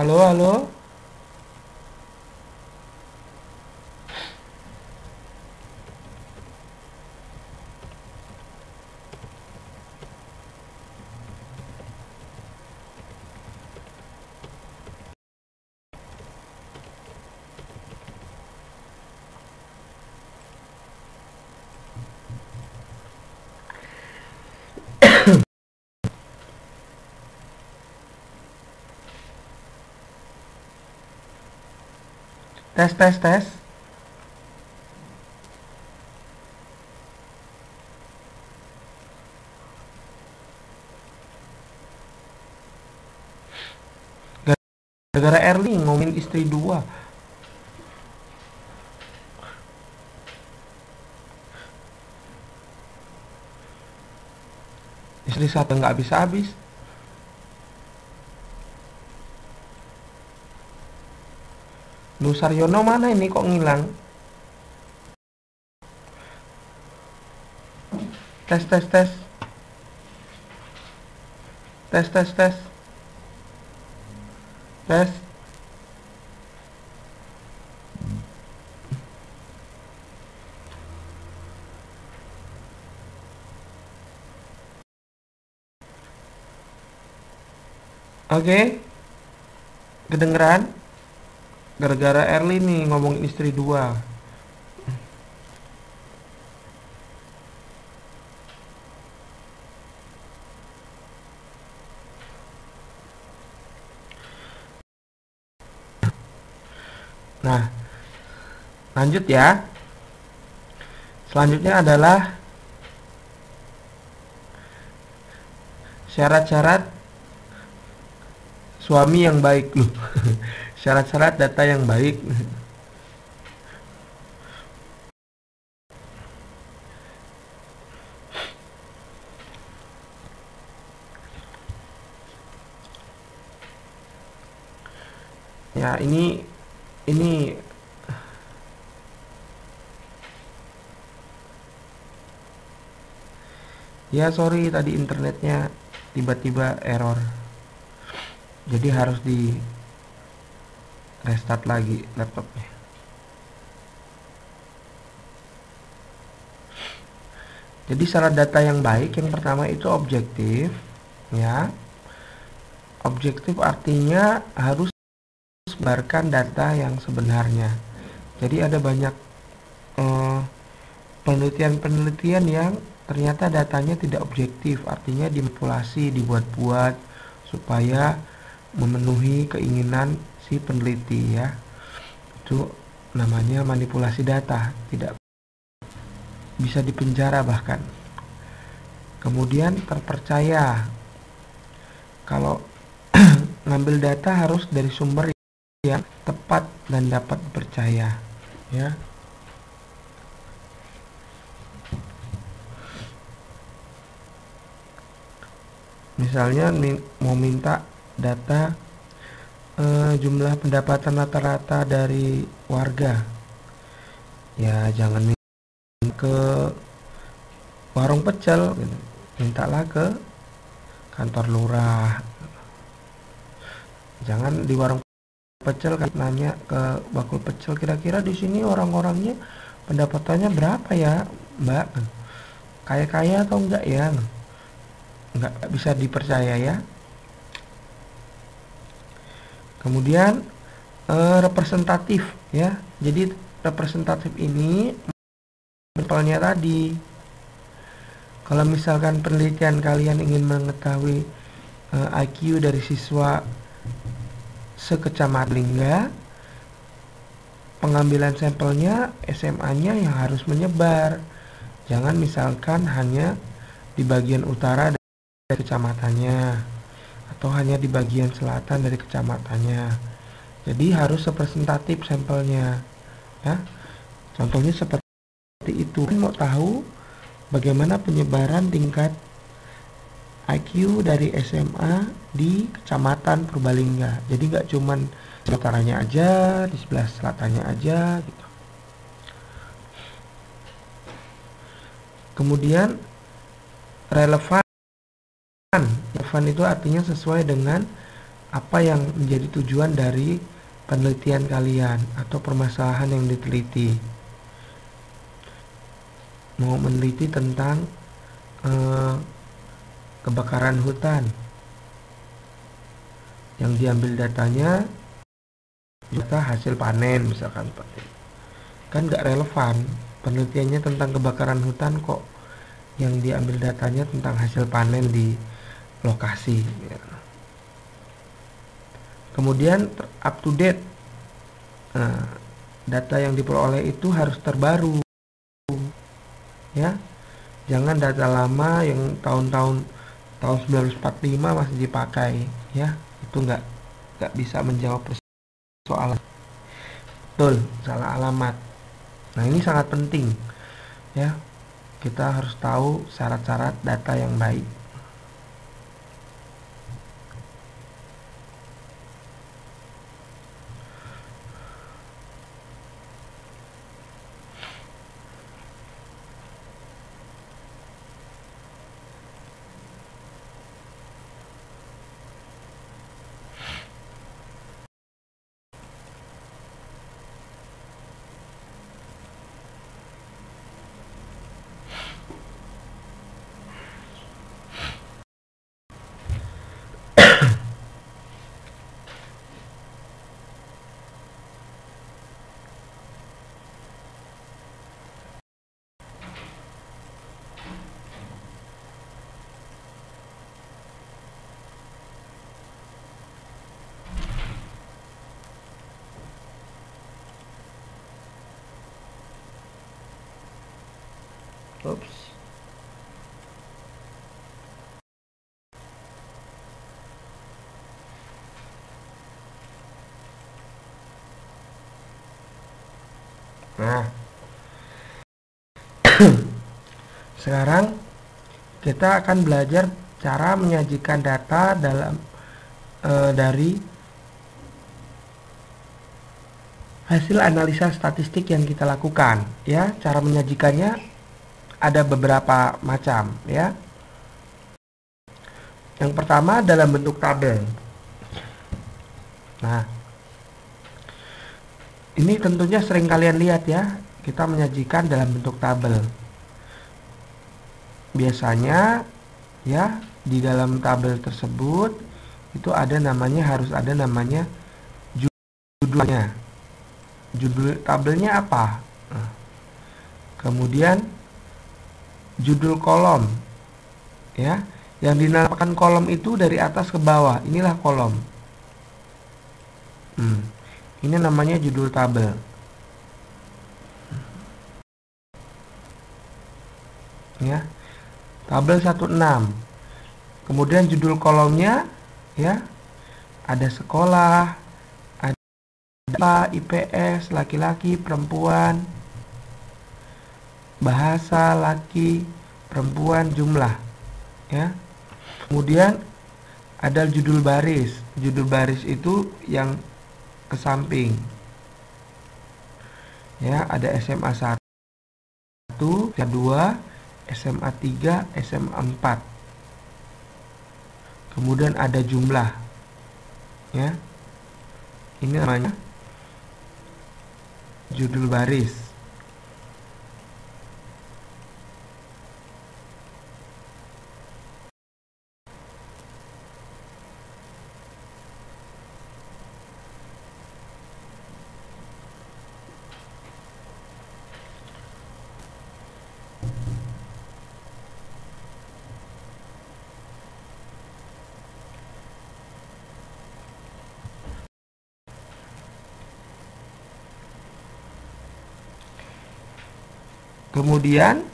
Halo, halo. Tes, tes, tes. Gara-gara Erling ngomongin istri dua. Istri satu nggak habis-habis. Lu Saryono mana ini kok ngilang? Tes, tes, tes. Tes, tes, tes. Tes. Oke. Kedengeran? Gara-gara Erli nih ngomongin istri dua. Nah, lanjut ya. Selanjutnya adalah syarat-syarat suami yang baik loh. Syarat-syarat data yang baik. Ya, ini ya sorry tadi internetnya tiba-tiba error. Jadi harus di restart lagi laptopnya. Jadi syarat data yang baik yang pertama itu objektif, ya. Objektif artinya harus menyebarkan data yang sebenarnya. Jadi ada banyak penelitian-penelitian yang ternyata datanya tidak objektif, artinya dimanipulasi, dibuat-buat supaya memenuhi keinginan si peneliti, ya. Itu namanya manipulasi data, tidak bisa dipenjara bahkan. Kemudian terpercaya. Kalau ngambil data harus dari sumber yang tepat dan dapat dipercaya, ya. Misalnya mau minta data jumlah pendapatan rata-rata dari warga, ya jangan ke warung pecel gitu. Mintalah ke kantor lurah. Jangan di warung pecel kan nanya ke bakul pecel, kira-kira di sini orang-orangnya pendapatannya berapa ya mbak, kaya-kaya atau enggak ya, enggak bisa dipercaya, ya. Kemudian representatif, ya. Jadi representatif ini sampelnya tadi. Kalau misalkan penelitian kalian ingin mengetahui IQ dari siswa sekecamatan Lingga, pengambilan sampelnya SMA-nya yang harus menyebar. Jangan misalkan hanya di bagian utara dari kecamatannya atau hanya di bagian selatan dari kecamatannya. Jadi harus representatif sampelnya, ya. Contohnya seperti itu. Mau tahu bagaimana penyebaran tingkat IQ dari SMA di kecamatan Purbalingga. Jadi nggak cuman utaranya aja, di sebelah selatannya aja gitu. Kemudian relevan itu artinya sesuai dengan apa yang menjadi tujuan dari penelitian kalian atau permasalahan yang diteliti. Mau meneliti tentang kebakaran hutan, yang diambil datanya data hasil panen misalkan, kan nggak relevan penelitiannya tentang kebakaran hutan kok yang diambil datanya tentang hasil panen di lokasi ya. Kemudian up to date, data yang diperoleh itu harus terbaru ya, jangan data lama yang tahun 1945 masih dipakai ya, itu nggak bisa menjawab persoalan. Betul, salah alamat. Nah, ini sangat penting ya, kita harus tahu syarat-syarat data yang baik. Oops. Nah, sekarang kita akan belajar cara menyajikan data dalam dari hasil analisa statistik yang kita lakukan ya. Cara menyajikannya ada beberapa macam ya. Yang pertama dalam bentuk tabel. Nah, ini tentunya sering kalian lihat ya, kita menyajikan dalam bentuk tabel. Biasanya ya di dalam tabel tersebut itu harus ada namanya judulnya. Judul tabelnya apa? Nah, kemudian judul kolom ya, yang dinamakan kolom itu dari atas ke bawah, inilah kolom. Ini namanya judul tabel ya, tabel 16. Kemudian judul kolomnya ya, ada sekolah, ada IPS, laki-laki, perempuan, bahasa, laki, perempuan, jumlah ya. Kemudian ada judul baris. Judul baris itu yang ke samping ya, ada SMA 1, SMA 2, SMA 3, SMA 4. Kemudian ada jumlah ya, ini namanya judul baris. Kemudian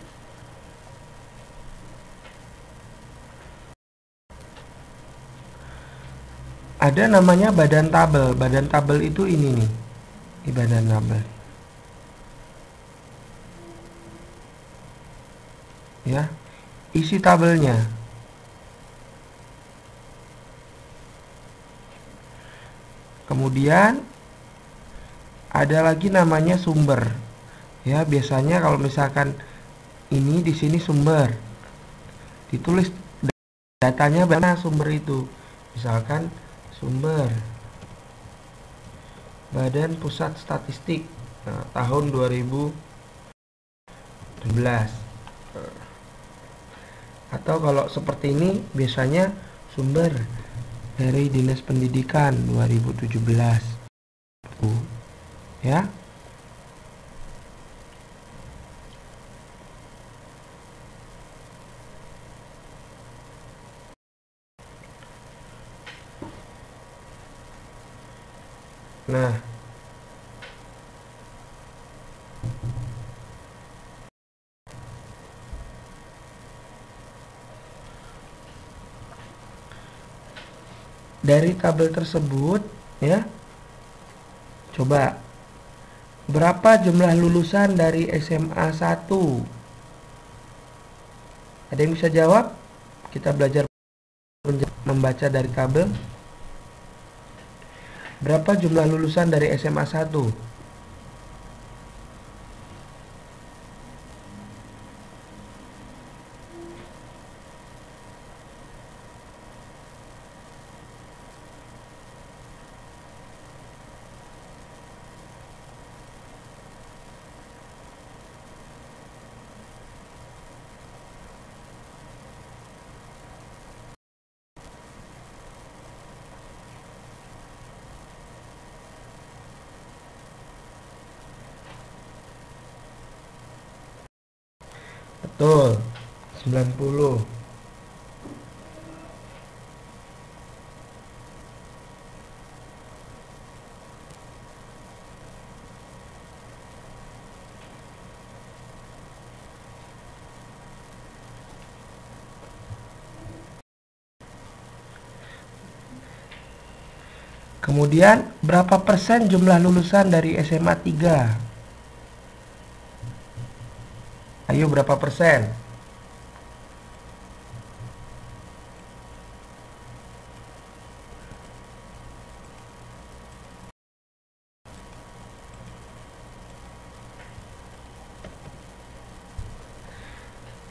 ada namanya badan tabel. Badan tabel itu ini nih, di badan tabel ya, isi tabelnya. Kemudian ada lagi namanya sumber ya. Biasanya kalau misalkan ini di sini sumber, ditulis datanya mana sumber itu, misalkan Sumber Badan Pusat Statistik, tahun 2017. Atau kalau seperti ini biasanya sumber dari Dinas Pendidikan 2017. Ya. Nah, dari tabel tersebut ya, coba berapa jumlah lulusan dari SMA 1? Ada yang bisa jawab? Kita belajar membaca dari tabel. Berapa jumlah lulusan dari SMA 1? Betul, 90. Kemudian berapa persen jumlah lulusan dari SMA 3? Ayo, berapa persen?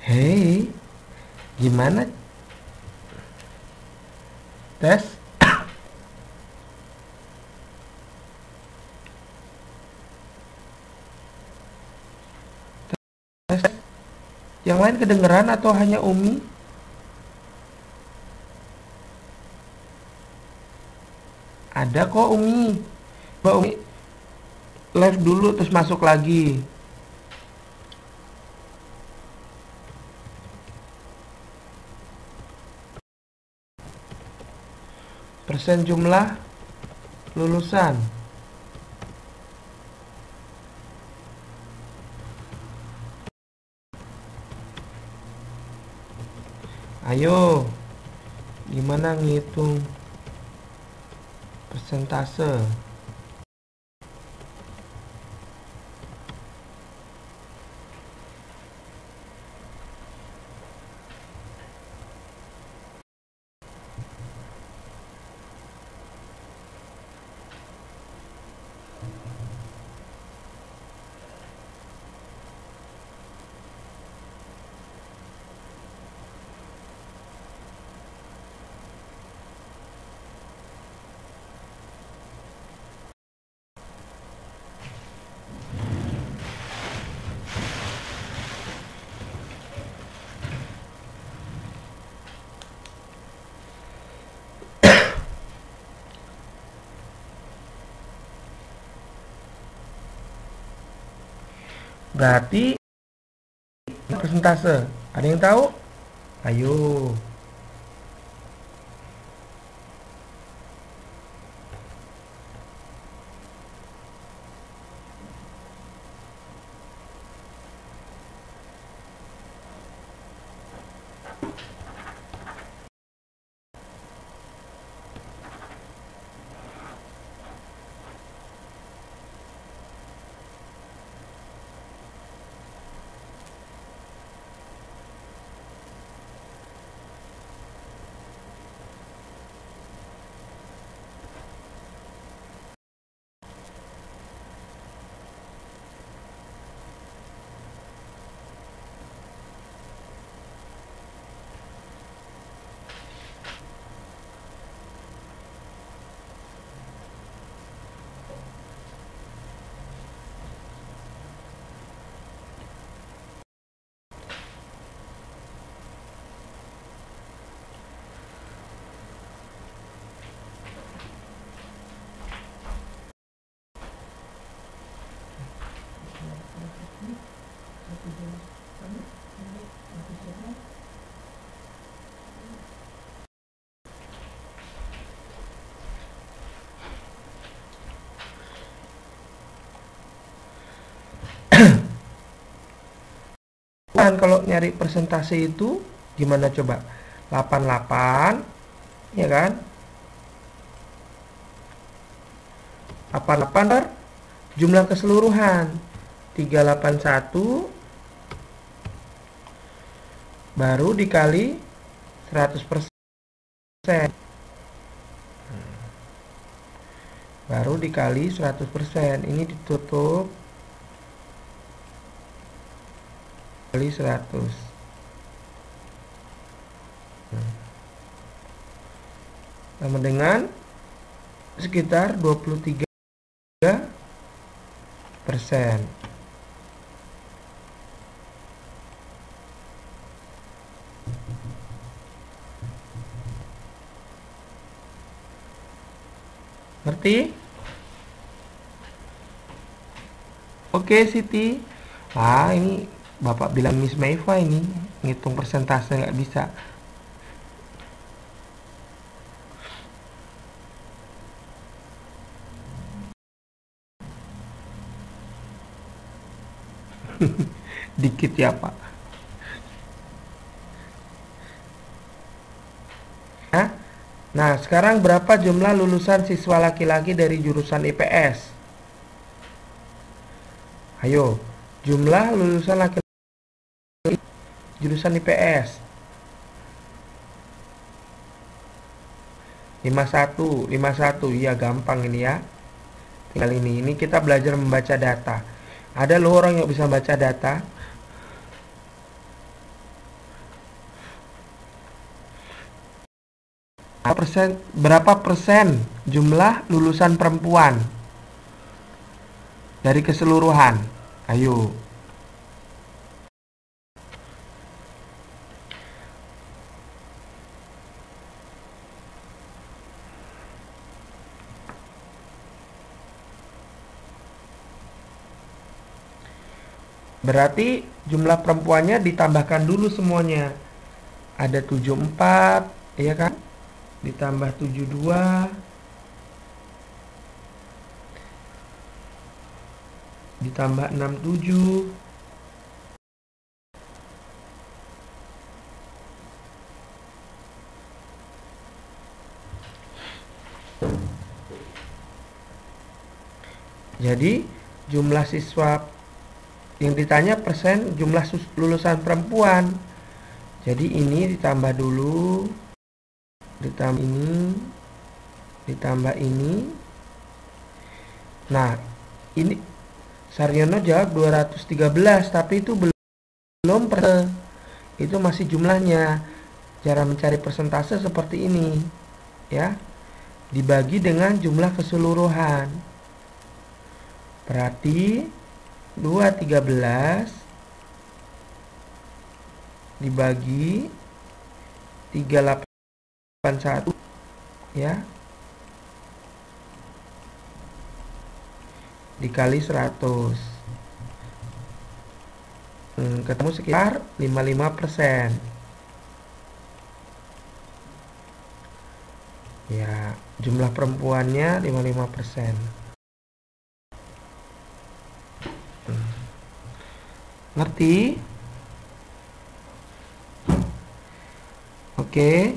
Hei, gimana? Tes? Tes? Yang lain kedengeran atau hanya Umi? Ada kok Umi. Coba Umi live dulu terus masuk lagi. Persen jumlah lulusan. Ayo, gimana ngitung persentase? Berarti persentase. Ada yang tahu? Ayo. nyari persentase itu gimana coba? 88, ya kan? 88 per jumlah keseluruhan 381 baru dikali 100%. Baru dikali 100%. Ini ditutup kali 100. Sama dengan sekitar 23%. Ngerti? Oke, Siti. Wah, ini Bapak bilang Miss Maifa ini ngitung persentase nggak bisa. Dikit ya, Pak. Nah, sekarang berapa jumlah lulusan siswa laki-laki dari jurusan IPS? Ayo, jumlah lulusan laki-laki jurusan IPS. 51, iya gampang ini ya. Tinggal ini kita belajar membaca data. Ada loh orang yang bisa baca data. Berapa persen jumlah lulusan perempuan dari keseluruhan? Ayo. Berarti jumlah perempuannya ditambahkan dulu semuanya. Ada 74, ya kan? Ditambah 72, ditambah 67, jadi jumlah siswa yang ditanya persen jumlah lulusan perempuan. Jadi ini ditambah dulu, ditambah ini, ditambah ini. Nah, ini Saryono jawab 213, tapi itu belum itu masih jumlahnya. Cara mencari persentase seperti ini, ya. Dibagi dengan jumlah keseluruhan. Berarti 213 dibagi 381, ya, dikali 100, ketemu sekitar 55%. Ya, jumlah perempuannya 55%. Ngerti? Oke.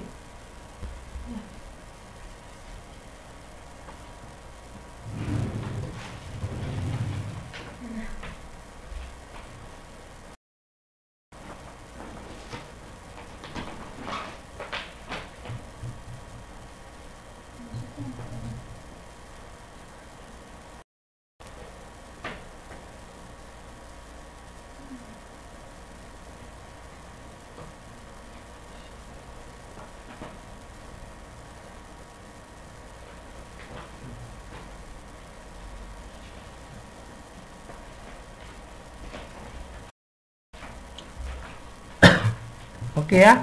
Oke ya.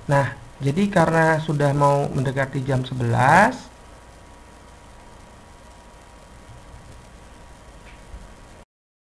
Nah, jadi karena sudah mau mendekati jam 11,